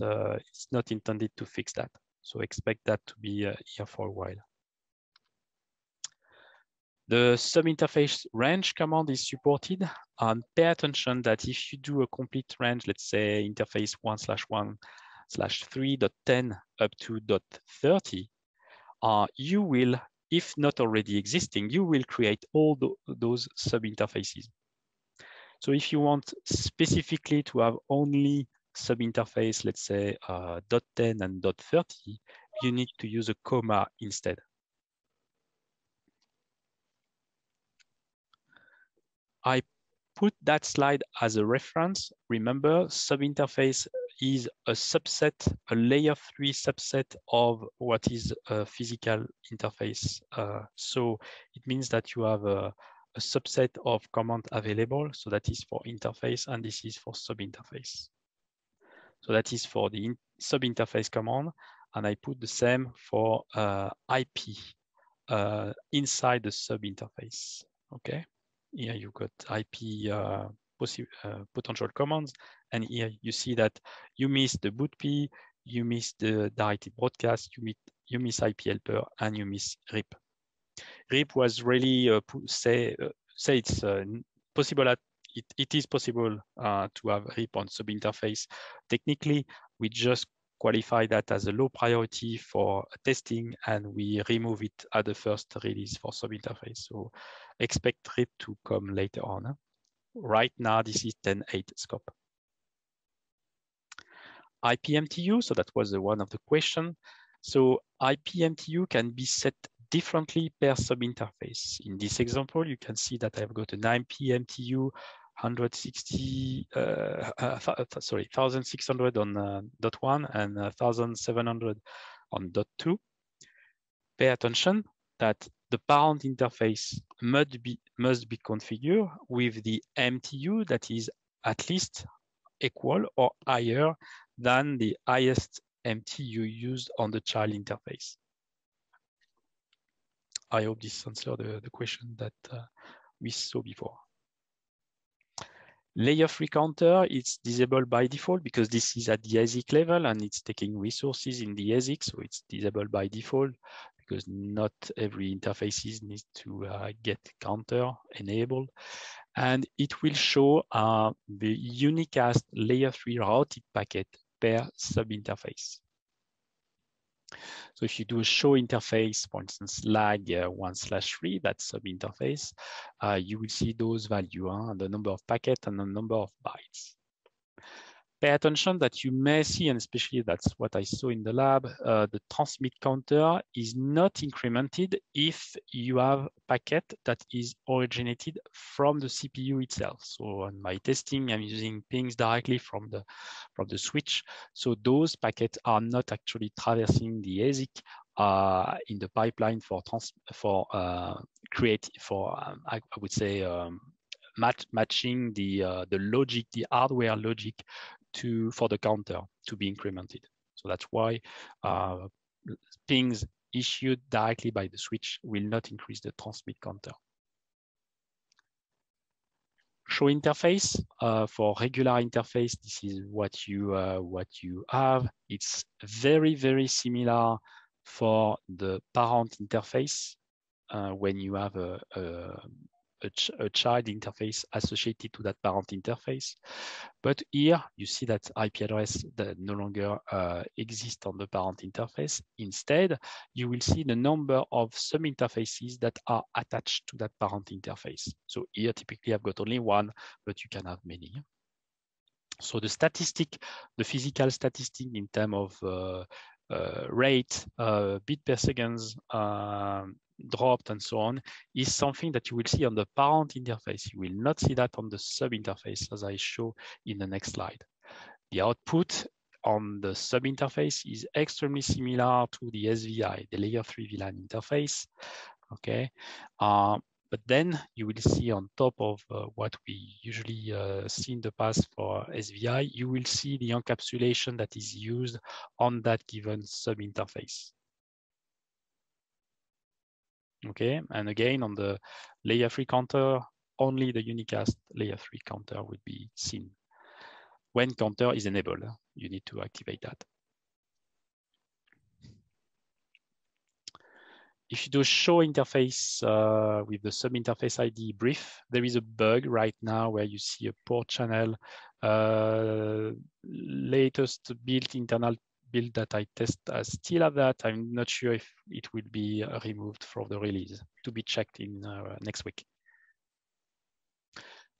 S1: not intended to fix that. So expect that to be here for a while. The sub-interface range command is supported, and pay attention that if you do a complete range, let's say interface 1/1/3.10 up to .30, you will, if not already existing, you will create all those sub-interfaces. So if you want specifically to have only sub-interface, let's say .10 and .30, you need to use a comma instead. I put that slide as a reference. Remember, sub-interface is a subset, a layer 3 subset of what is a physical interface. So it means that you have a subset of command available. So that is for interface, and this is for sub-interface. So that is for the sub-interface command, and I put the same for IP inside the sub-interface. Okay, here you got IP potential commands, and here you see that you miss the bootp, you miss the directed broadcast, you miss IP helper, and you miss RIP. RIP was really say it's possible at it is possible to have RIP on sub-interface. Technically, we just qualify that as a low priority for testing, and we remove it at the first release for sub-interface. So expect RIP to come later on. Right now, this is 10.8 scope. IPMTU, so that was one of the questions. So IPMTU can be set differently per sub-interface. In this example, you can see that I've got an IPMTU 1600 on .1 and 1700 on .2. Pay attention that the parent interface must be configured with the MTU that is at least equal or higher than the highest MTU used on the child interface. I hope this answers the question that we saw before. Layer 3 counter, it's disabled by default because this is at the ASIC level and it's taking resources in the ASIC, so it's disabled by default because not every interfaces needs to get counter enabled. And it will show the unicast layer 3 routed packet per sub-interface. So if you do a show interface, for instance, lag 1/3, that sub-interface, you will see those values, the number of packets and the number of bytes. Pay attention that you may see, and especially that's what I saw in the lab, the transmit counter is not incremented if you have packet that is originated from the CPU itself. So on my testing, I'm using pings directly from the switch. So those packets are not actually traversing the ASIC in the pipeline for I would say matching the logic, the hardware logic for the counter to be incremented. So that's why pings issued directly by the switch will not increase the transmit counter. Show interface for regular interface. This is what you have. It's very, very similar for the parent interface when you have a a child interface associated to that parent interface. But here you see that IP address that no longer exists on the parent interface. Instead, you will see the number of sub-interfaces that are attached to that parent interface. So here, typically, I've got only one, but you can have many. So the statistic, the physical statistic in terms of rate, bit per seconds dropped and so on is something that you will see on the parent interface. You will not see that on the sub interface as I show in the next slide. The output on the sub interface is extremely similar to the SVI, the layer 3 VLAN interface. Okay. But then you will see on top of what we usually see in the past for SVI, you will see the encapsulation that is used on that given sub-interface. Okay, and again, on the layer 3 counter, only the unicast layer 3 counter would be seen. When counter is enabled, you need to activate that. If you do show interface with the sub-interface ID brief, there is a bug right now where you see a port channel latest built internal build that I test still have that. I'm not sure if it will be removed from the release, to be checked in next week.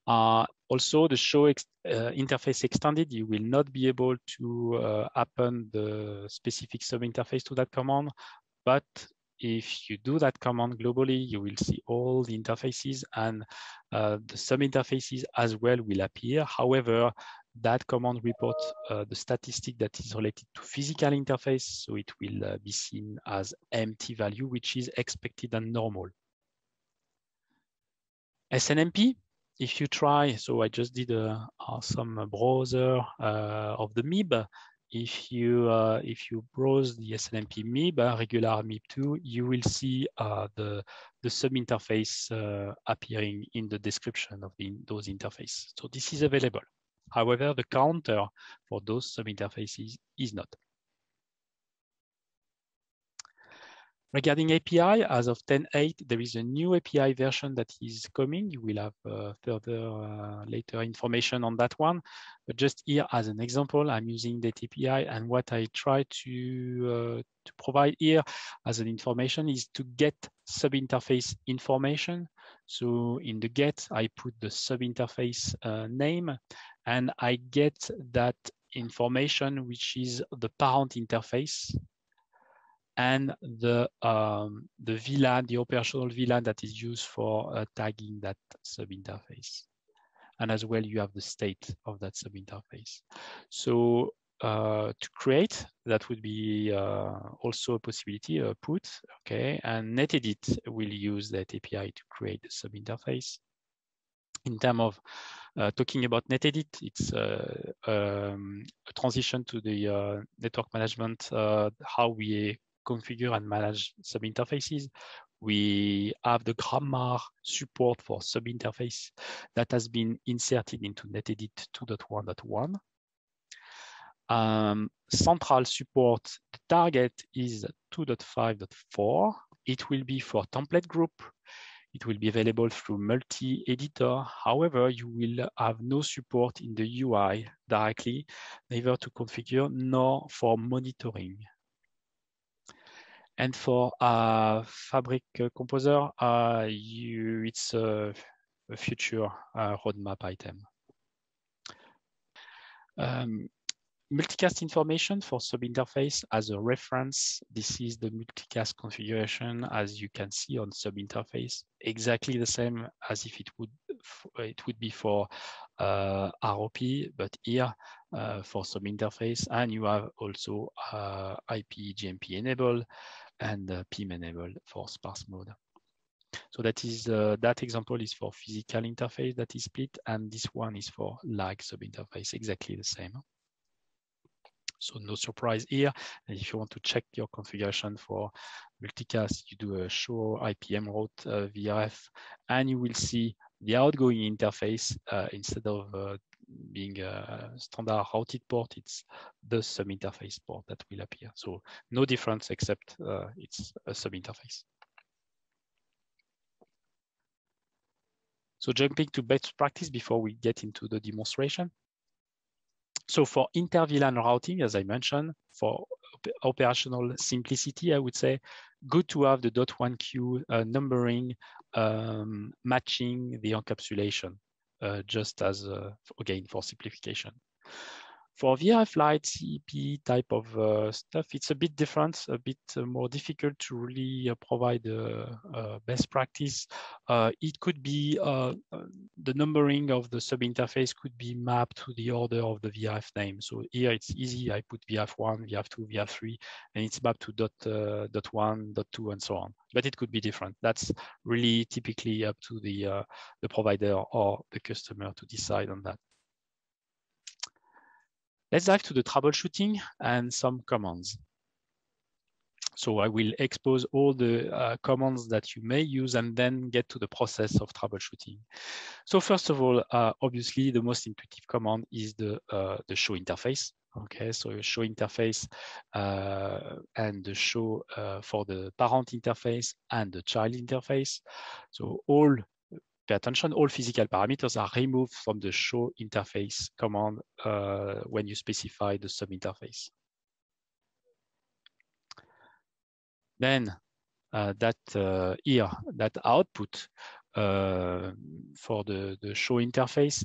S1: Also, the show interface extended, you will not be able to append the specific sub-interface to that command, but if you do that command globally, you will see all the interfaces and the sub-interfaces as well will appear. However, that command reports the statistic that is related to physical interface, so it will be seen as empty value, which is expected and normal. SNMP, if you try, so I just did some browser of the MIB. If you browse the SNMP MIB, regular MIB2, you will see the sub-interface appearing in the description of those interfaces. So this is available. However, the counter for those sub-interfaces is not. Regarding API, as of 10.8, there is a new API version that is coming. You will have further later information on that one. But just here as an example, I'm using that API, and what I try to provide here as an information is to get sub-interface information. So in the get, I put the sub-interface name, and I get that information, which is the parent interface, and the VLAN, the operational VLAN that is used for tagging that sub-interface. And as well, you have the state of that sub-interface. So to create, that would be also a possibility, put, okay, and NetEdit will use that API to create the sub-interface. In terms of talking about NetEdit, it's a transition to the network management, how we configure and manage sub-interfaces. We have the grammar support for sub-interface that has been inserted into NetEdit 2.1.1. Central support, the target is 2.5.4. It will be for template group. It will be available through multi-editor. However, you will have no support in the UI directly, neither to configure nor for monitoring. And for Fabric Composer, it's a future roadmap item. Multicast information for sub-interface as a reference. This is the multicast configuration, as you can see on sub-interface, exactly the same as if it would be for ROP, but here for sub-interface, and you have also IP GMP enabled and PIM enabled for sparse mode. So that is that example is for physical interface that is split, and this one is for lag sub-interface, exactly the same. So no surprise here. And if you want to check your configuration for multicast, you do a show IPM route VRF, and you will see the outgoing interface instead of being a standard routed port, it's the sub-interface port that will appear. So no difference except it's a sub-interface. So jumping to best practice before we get into the demonstration. So for inter-VLAN routing, as I mentioned, for operational simplicity, I would say good to have the .1 queue numbering matching the encapsulation, just as, again, for simplification. For VRF Lite CP type of stuff, it's a bit different, a bit more difficult to really provide best practice. It could be the numbering of the sub-interface could be mapped to the order of the VRF name. So here it's easy. I put VRF1, VRF2, VRF3, and it's mapped to .1, .2, and so on. But it could be different. That's really typically up to the provider or the customer to decide on that. Let's dive to the troubleshooting and some commands. So I will expose all the commands that you may use and then get to the process of troubleshooting. So first of all, obviously the most intuitive command is the show interface. Okay, so show interface and the show for the parent interface and the child interface. So all pay attention, all physical parameters are removed from the show interface command when you specify the sub-interface. Then that output for the show interface,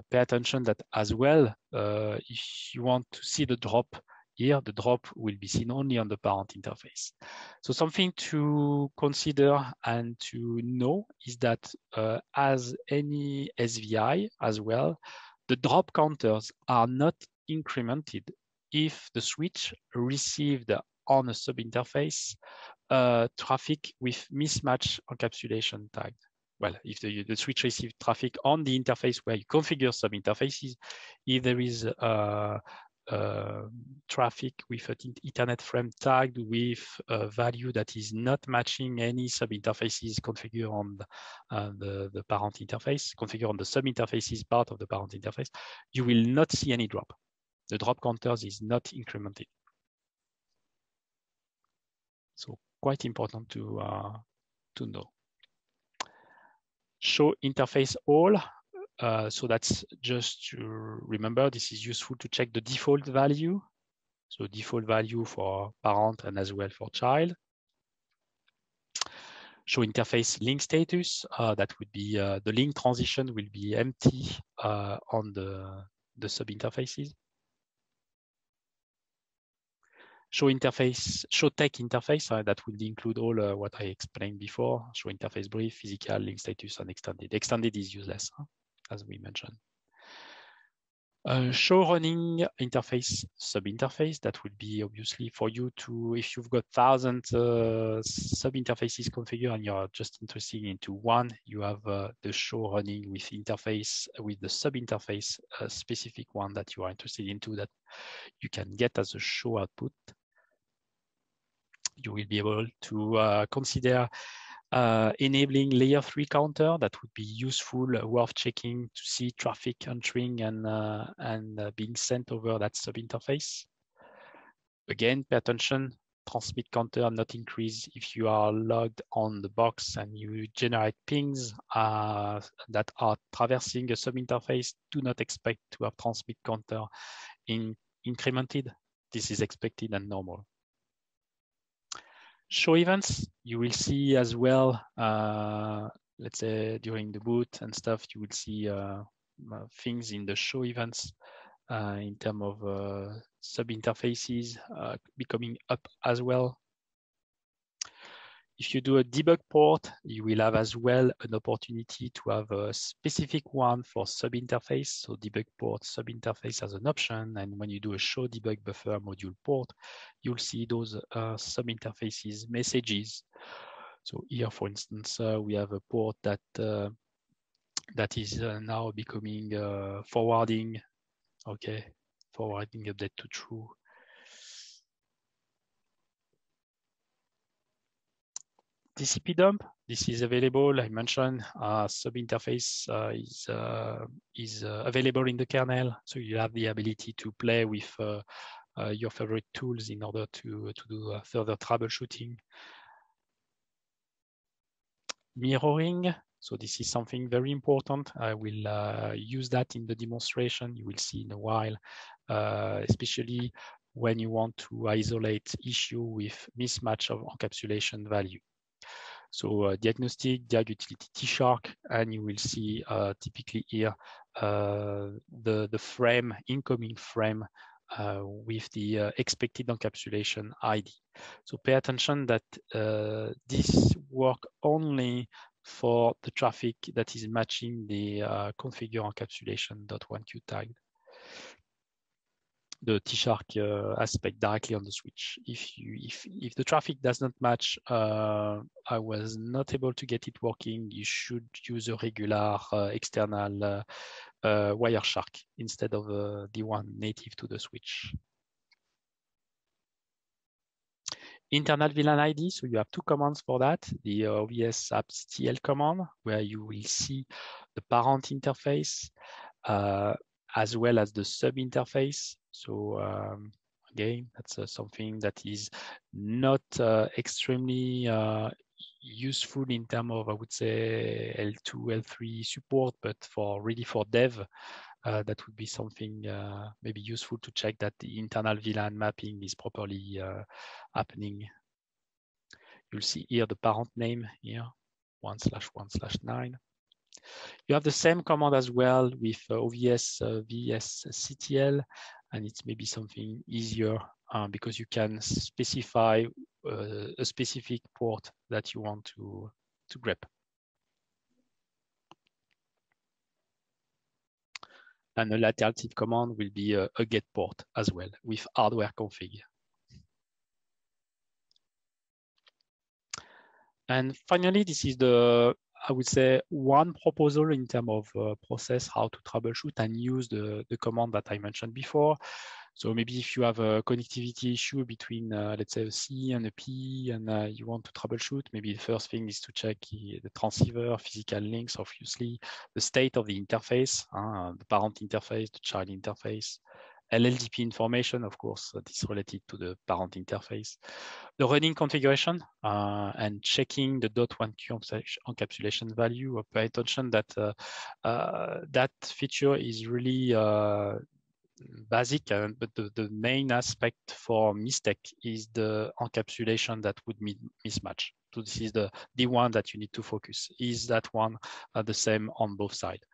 S1: pay attention that as well, if you want to see the drop here, the drop will be seen only on the parent interface. So something to consider and to know is that as any SVI as well, the drop counters are not incremented if the switch received on a sub-interface traffic with mismatch encapsulation tagged. Well, if the switch received traffic on the interface where you configure sub-interfaces, if there is traffic with an Ethernet frame tagged with a value that is not matching any sub-interfaces configured on the parent interface, configured on the sub-interfaces part of the parent interface, you will not see any drop. The drop counters is not incremented. So quite important to know. Show interface all. So that's just to remember, this is useful to check the default value. So default value for parent and as well for child. Show interface link status. That would be the link transition will be empty on the sub interfaces. Show interface, show tech interface, that will include all what I explained before. Show interface brief, physical, link status, and extended. Extended is useless, as we mentioned. Show running interface, sub-interface. That would be obviously for you to, if you've got 1,000 sub-interfaces configured and you're just interested into one, you have the show running with interface, with the sub-interface specific one that you are interested into that you can get as a show output. You will be able to consider enabling layer 3 counter. That would be useful, worth checking to see traffic entering and being sent over that sub interface. Again, pay attention, transmit counter not increase if you are logged on the box and you generate pings that are traversing a sub interface. Do not expect to have transmit counter incremented. This is expected and normal. Show events, you will see as well, let's say during the boot and stuff, you will see things in the show events in terms of sub-interfaces becoming up as well. If you do a debug port, you will have as well an opportunity to have a specific one for sub-interface. So debug port sub-interface as an option. And when you do a show debug buffer module port, you'll see those sub-interfaces messages. So here, for instance, we have a port that that is now becoming forwarding. Okay, forwarding update to true. TCP dump, this is available. I mentioned sub-interface is available in the kernel, so you have the ability to play with your favorite tools in order to do further troubleshooting. Mirroring, So this is something very important. I will use that in the demonstration. You will see in a while, especially when you want to isolate issue with mismatch of encapsulation value. So diagnostic, diag utility T-Shark, and you will see typically here the frame, incoming frame with the expected encapsulation ID. So pay attention that this work only for the traffic that is matching the configure encapsulation.1q tag, the T-Shark aspect directly on the switch. If the traffic does not match, I was not able to get it working, you should use a regular external Wireshark instead of the one native to the switch. Internal VLAN ID, so you have two commands for that. The OVS appsctl command, where you will see the parent interface, as well as the sub interface. So again, that's something that is not extremely useful in terms of, I would say, L2, L3 support, but really for dev, that would be something maybe useful to check that the internal VLAN mapping is properly happening. You'll see here the parent name here, 1/1/9. You have the same command as well with OVS VSCTL, and it's maybe something easier because you can specify a specific port that you want to grep. And the lateral tip command will be a get port as well with hardware config. And finally, this is I would say, one proposal in terms of process, how to troubleshoot and use the command that I mentioned before. So maybe if you have a connectivity issue between, let's say, a C and a P, and you want to troubleshoot, maybe the first thing is to check the transceiver, physical links, obviously, the state of the interface, the parent interface, the child interface, LLDP information, of course, that is related to the parent interface, the running configuration, and checking the .1q encapsulation value. Pay attention that that feature is really basic, but the main aspect for mistake is the encapsulation that would mismatch. So this is the one that you need to focus. Is that one the same on both sides?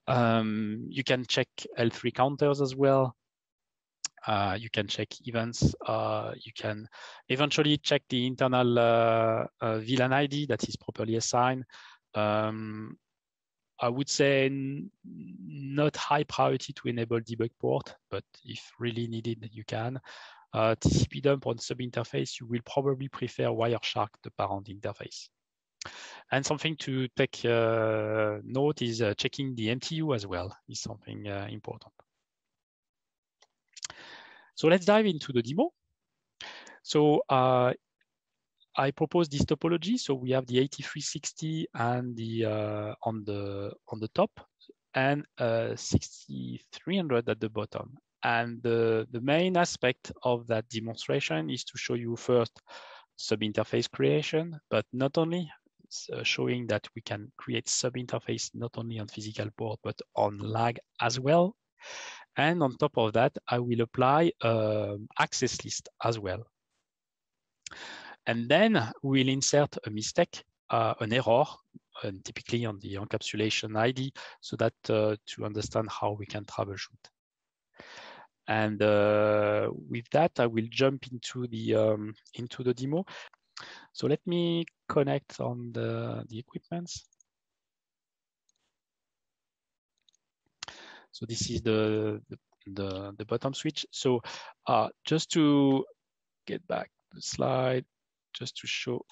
S1: You can check L3 counters as well. You can check events. You can eventually check the internal VLAN ID that is properly assigned. I would say not high priority to enable debug port, but if really needed, you can. TCP dump on sub interface, you will probably prefer Wireshark, the parent interface. And something to take note is checking the MTU as well is something important. So let's dive into the demo. So I propose this topology. So we have the 8360 and the on the top, and 6300 at the bottom. And the main aspect of that demonstration is to show you first sub-interface creation, but not only showing that we can create sub-interface not only on physical port, but on lag as well. And on top of that, I will apply access list as well. And then we'll insert a mistake, an error, typically on the encapsulation ID, so that to understand how we can troubleshoot. And with that, I will jump into the demo. So let me connect on the equipments. So this is the bottom switch. So just to get back to the slide, just to show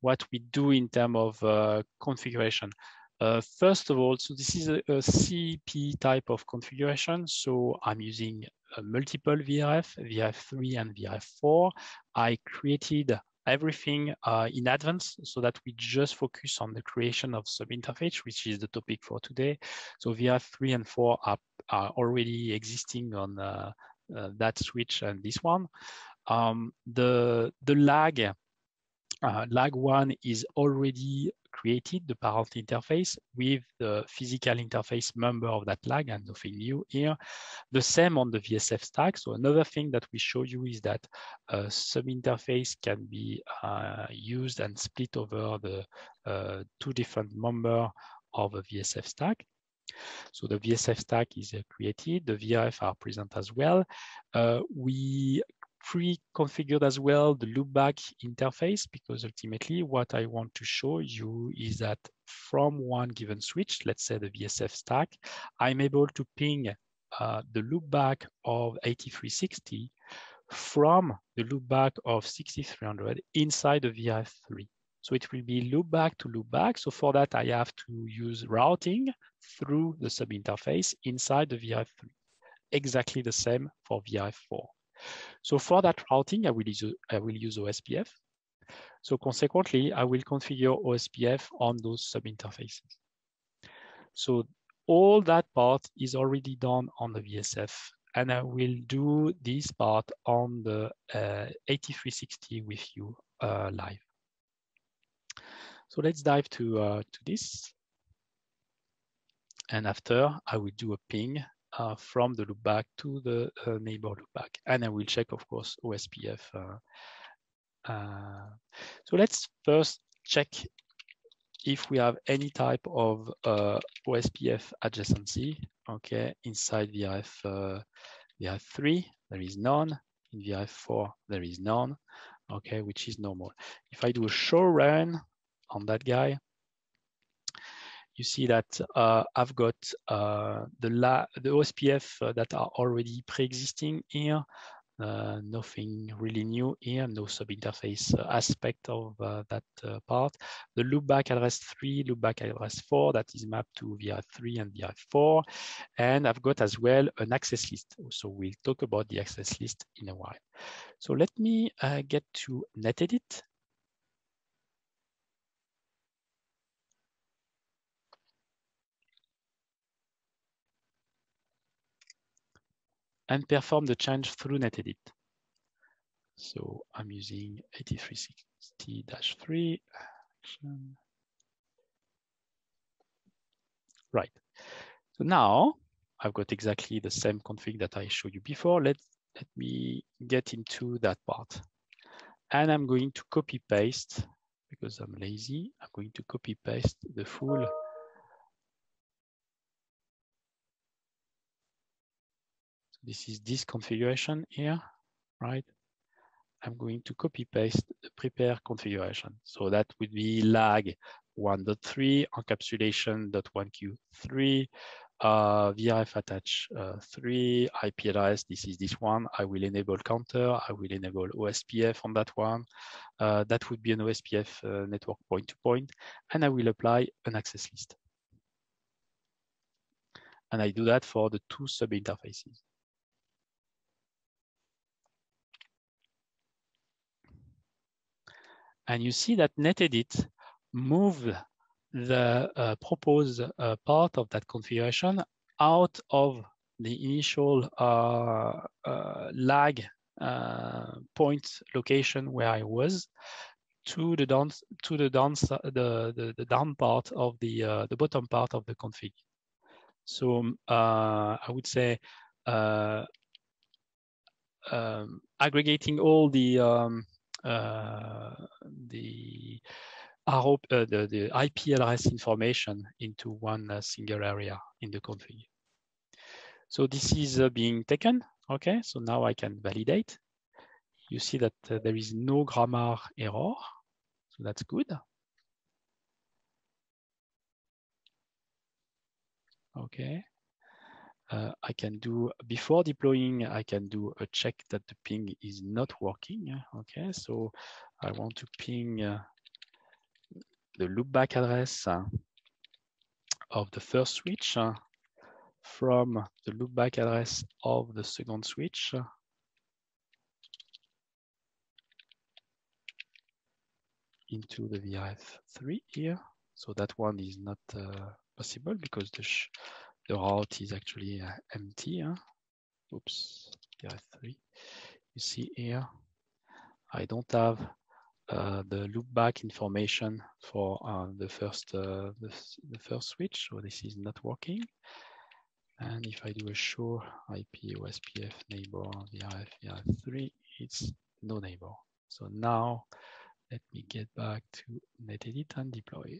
S1: what we do in terms of configuration. First of all, so this is a CP type of configuration. So I'm using multiple VRF, VRF3 and VRF4. I created everything in advance so that we just focus on the creation of sub-interface, which is the topic for today. So VRF3 and 4 are already existing on that switch and this one. The lag 1 is already created the parent interface with the physical interface member of that lag, and nothing new here. The same on the VSF stack. So another thing that we show you is that a sub-interface can be used and split over the two different members of a VSF stack. So the VSF stack is created, the VRF are present as well. We pre-configured as well the loopback interface, because ultimately what I want to show you is that from one given switch, let's say the VSF stack, I'm able to ping the loopback of 8360 from the loopback of 6300 inside the VRF3. So it will be loopback to loopback. So for that, I have to use routing through the sub-interface inside the VRF3. Exactly the same for VRF4. So for that routing, I will use OSPF. So consequently, I will configure OSPF on those sub-interfaces. So all that part is already done on the VSF, and I will do this part on the 8360 with you live. So let's dive to this. And after, I will do a ping from the loopback to the neighbor loopback. And I will check, of course, OSPF. So let's first check if we have any type of OSPF adjacency, okay, inside VRF3, there is none. In VRF4, there is none, okay, which is normal. If I do a show run on that guy, you see that I've got the OSPF that are already pre-existing here. Nothing really new here, no sub-interface aspect of that part. The loopback address 3, loopback address 4, that is mapped to VRF3 and VRF4. And I've got as well an access list. So we'll talk about the access list in a while. So let me get to NetEdit. And perform the change through NetEdit. So I'm using 8360-3. Right. So now I've got exactly the same config that I showed you before. Let me get into that part. And I'm going to copy paste, because I'm lazy. I'm going to copy paste the full. So this is this configuration here, right? I'm going to copy paste the prepare configuration. So that would be lag 1.3, encapsulation.1q3, VRF attach 3, IP address, this is this one. I will enable counter, I will enable OSPF on that one. That would be an OSPF network point-to-point, and I will apply an access list. And I do that for the two sub-interfaces. And you see that NetEdit moved the proposed part of that configuration out of the initial lag point location where I was to the down part of the bottom part of the config. So I would say aggregating all the IP address information into one single area in the config. So this is being taken. Okay, so now I can validate. You see that there is no grammar error, so that's good. Okay. I can do, before deploying, I can do a check that the ping is not working. Okay, so I want to ping the loopback address of the first switch from the loopback address of the second switch into the VRF3 here. So that one is not possible because the route is actually empty. Oops, VRF3. You see here, I don't have the loopback information for the first switch. So this is not working. And if I do a show IP OSPF neighbor VRF VRF3, it's no neighbor. So now let me get back to NetEdit and deploy.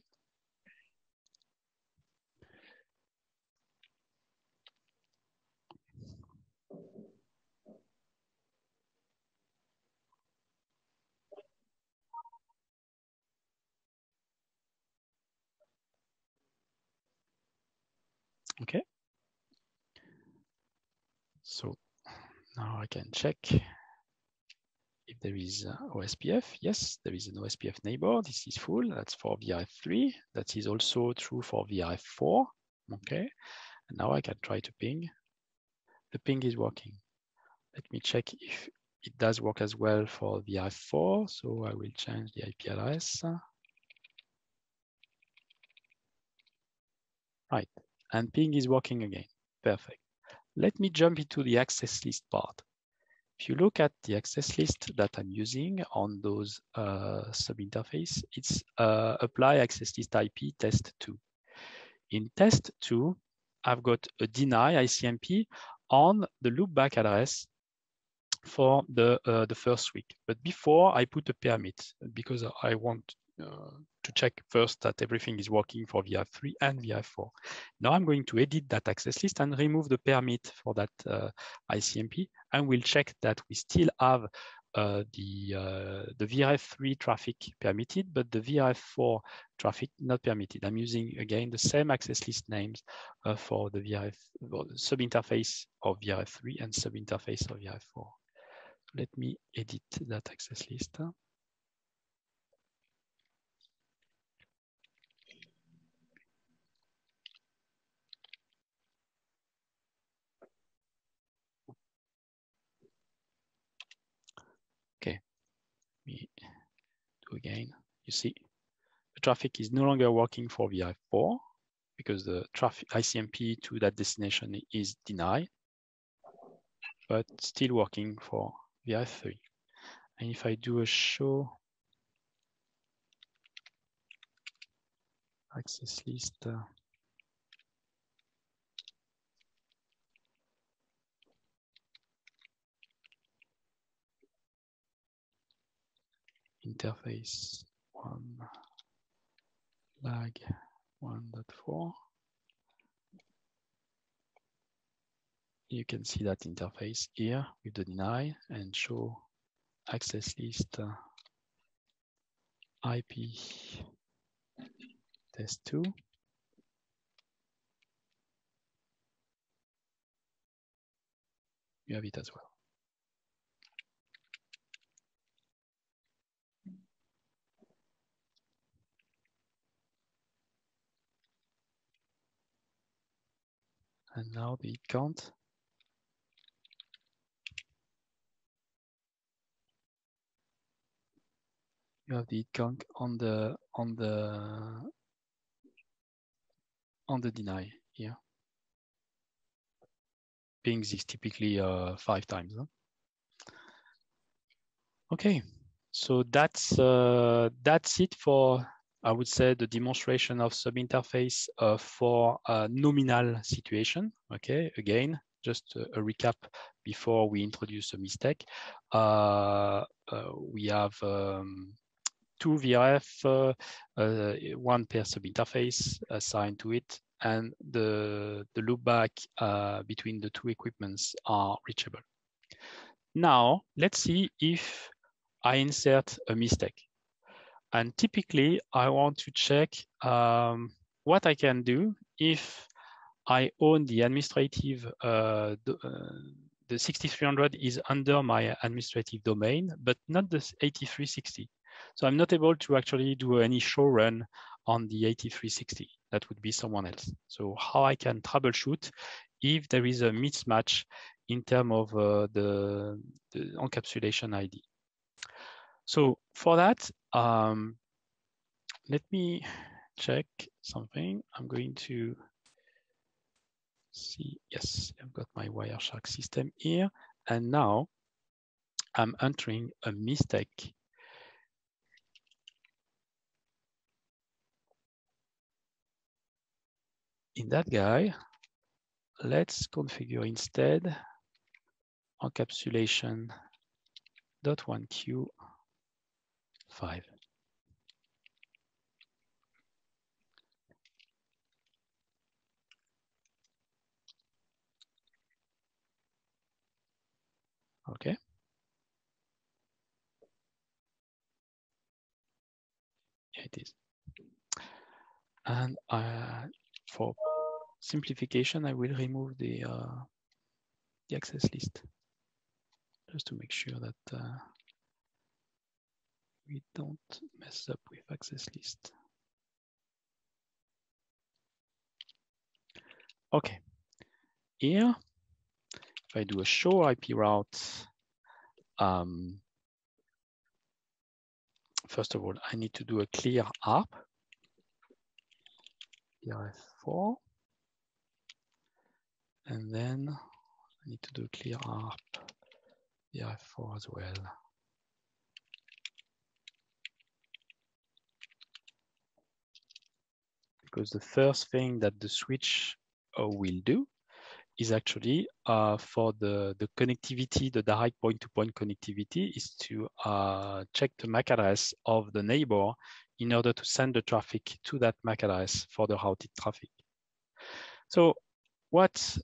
S1: Okay. So now I can check if there is OSPF. Yes, there is an OSPF neighbor. This is full. That's for VRF3. That is also true for VRF4. Okay. And now I can try to ping. The ping is working. Let me check if it does work as well for VRF4. So I will change the IP address. Right. And ping is working again. Perfect. Let me jump into the access list part. If you look at the access list that I'm using on those sub-interface, it's apply access list IP test2. In test2, I've got a deny ICMP on the loopback address for the first week. But before I put a permit, because I want to check first that everything is working for VRF3 and VRF4. Now I'm going to edit that access list and remove the permit for that ICMP, and we'll check that we still have the VRF3 traffic permitted, but the VRF4 traffic not permitted. I'm using, again, the same access list names for the VRF, or the sub-interface of VRF3 and sub-interface of VRF4. Let me edit that access list. Okay, let me do again. You see, the traffic is no longer working for VRF4 because the traffic ICMP to that destination is denied, but still working for VRF3. And if I do a show access list, interface 1 lag 1.4, you can see that interface here with the deny and show access list IP test2. You have it as well. And now the hit count. You have the hit count on the deny here. Pings is typically 5 times. Huh? Okay, so that's it for, I would say, the demonstration of sub-interface for a nominal situation. Okay, again, just a recap before we introduce a mistake. We have 2 VRF, 1 per sub-interface assigned to it, and the loopback between the 2 equipments are reachable. Now, let's see if I insert a mistake. And typically, I want to check what I can do if I own the administrative, the 6300 is under my administrative domain, but not the 8360. So I'm not able to actually do any show run on the 8360. That would be someone else. So how I can troubleshoot if there is a mismatch in terms of the encapsulation ID. So for that, let me check something. I'm going to see, yes, I've got my Wireshark system here. And now I'm entering a mistake in that guy, let's configure instead encapsulation.1q5. Okay. Here it is. And for simplification, I will remove the access list just to make sure that we don't mess up with access list. Okay. Here, if I do a show IP route, first of all, I need to do a clear ARP, VRF4, and then I need to do a clear ARP, VRF4 as well. Because the first thing that the switch will do is actually for the connectivity, the direct point-to-point connectivity is to check the MAC address of the neighbor in order to send the traffic to that MAC address for the routed traffic. So what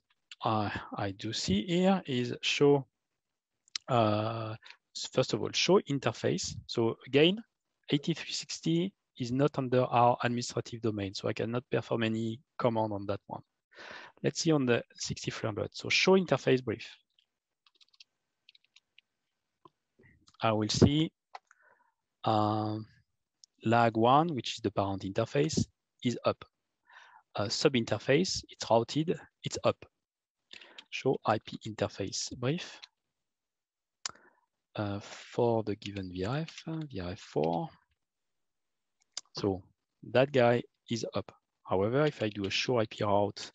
S1: I do see here is show, first of all, show interface. So again, 8360 is not under our administrative domain, so I cannot perform any command on that one. Let's see on the 6300. So show interface brief. I will see lag1, which is the parent interface, is up. Sub interface, it's routed, it's up. Show IP interface brief for the given VRF, VRF4. So that guy is up. However, if I do a show IP route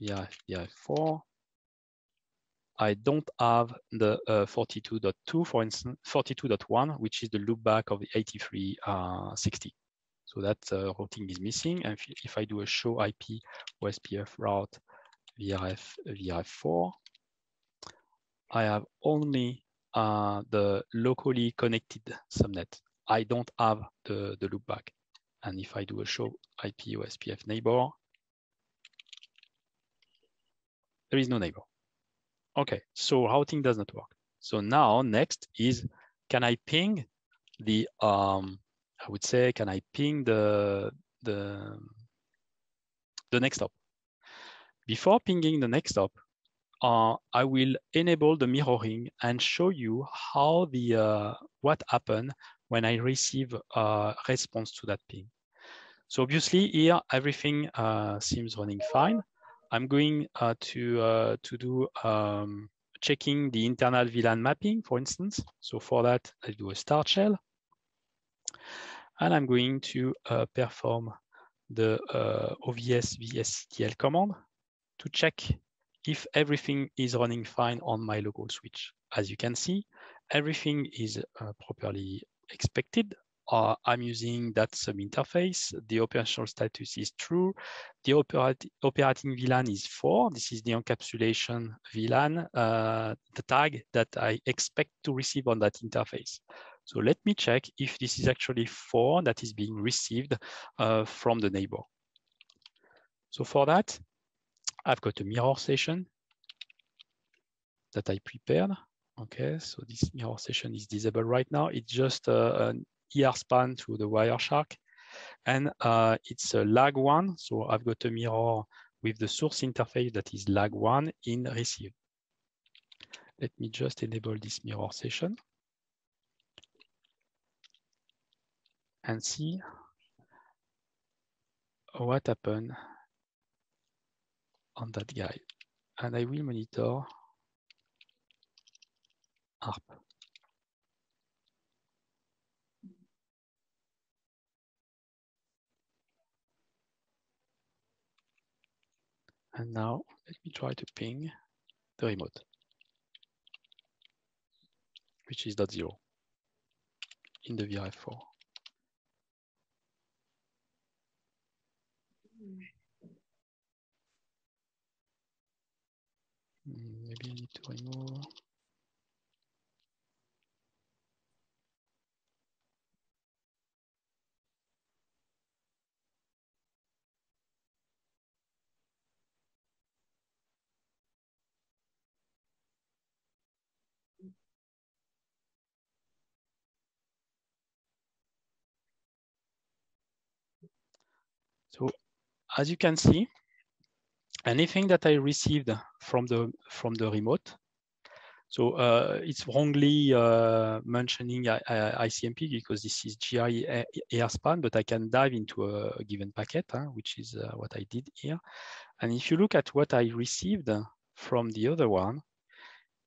S1: VRF4, I don't have the 42.2, for instance, 42.1, which is the loopback of the 8360. So that routing is missing. And if I do a show IP OSPF route VRF4, I have only the locally connected subnet. I don't have the loopback. And if I do a show IP OSPF neighbor, there is no neighbor. Okay, so routing does not work. So now next is, can I ping the I would say, can I ping the next hop? Before pinging the next hop, I will enable the mirroring and show you how the what happened when I receive a response to that ping. So obviously here everything seems running fine. I'm going to do checking the internal VLAN mapping, for instance. So for that, I do a start shell. And I'm going to perform the OVS VSCTL command to check if everything is running fine on my local switch. As you can see, everything is properly expected. I'm using that sub-interface. The operational status is true. The operating VLAN is 4. This is the encapsulation VLAN, the tag that I expect to receive on that interface. So let me check if this is actually 4 that is being received from the neighbor. So for that, I've got a mirror session that I prepared. Okay, so this mirror session is disabled right now. It's just an ER span to the Wireshark. And it's a lag1. So I've got a mirror with the source interface that is lag1 in receive. Let me just enable this mirror session and see what happened on that guy. And I will monitor ARP. And now let me try to ping the remote, which is .0 in the VRF4. maybe I need to remove. So as you can see, anything that I received from the remote, so it's wrongly mentioning ICMP because this is GRE AirSpan, but I can dive into a given packet, which is what I did here. And if you look at what I received from the other one,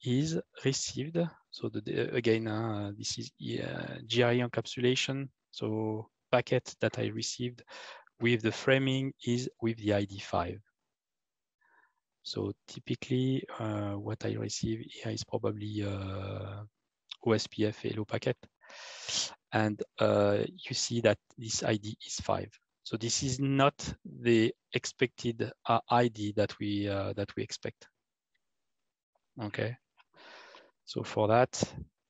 S1: is received. So again, this is GRE encapsulation. So packet that I received with the framing is with the ID 5. So typically, what I receive here is probably OSPF hello packet. And you see that this ID is 5. So this is not the expected ID that we expect. Okay. So for that,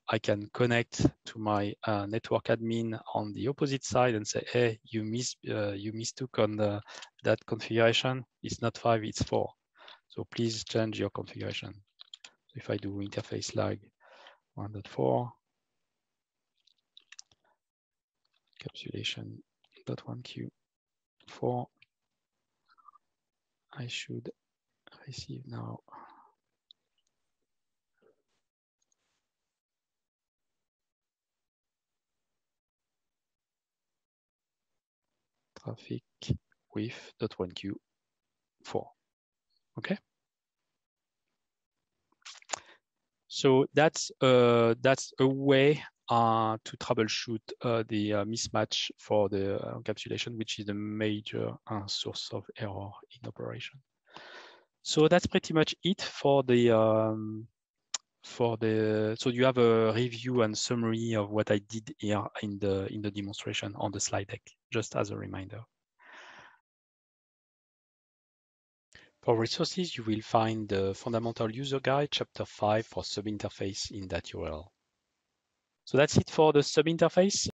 S1: I can connect to my network admin on the opposite side and say, hey, you mistook on that configuration. It's not 5, it's 4. So please change your configuration. So if I do interface lag 1.4, encapsulation.1q4, I should receive now traffic with .1q4. Okay. So that's a way to troubleshoot the mismatch for the encapsulation, which is a major source of error in operation. So that's pretty much it for the so you have a review and summary of what I did here in the demonstration on the slide deck, just as a reminder. For resources, you will find the Fundamental User Guide, Chapter 5 for subinterface in that URL. So that's it for the subinterface.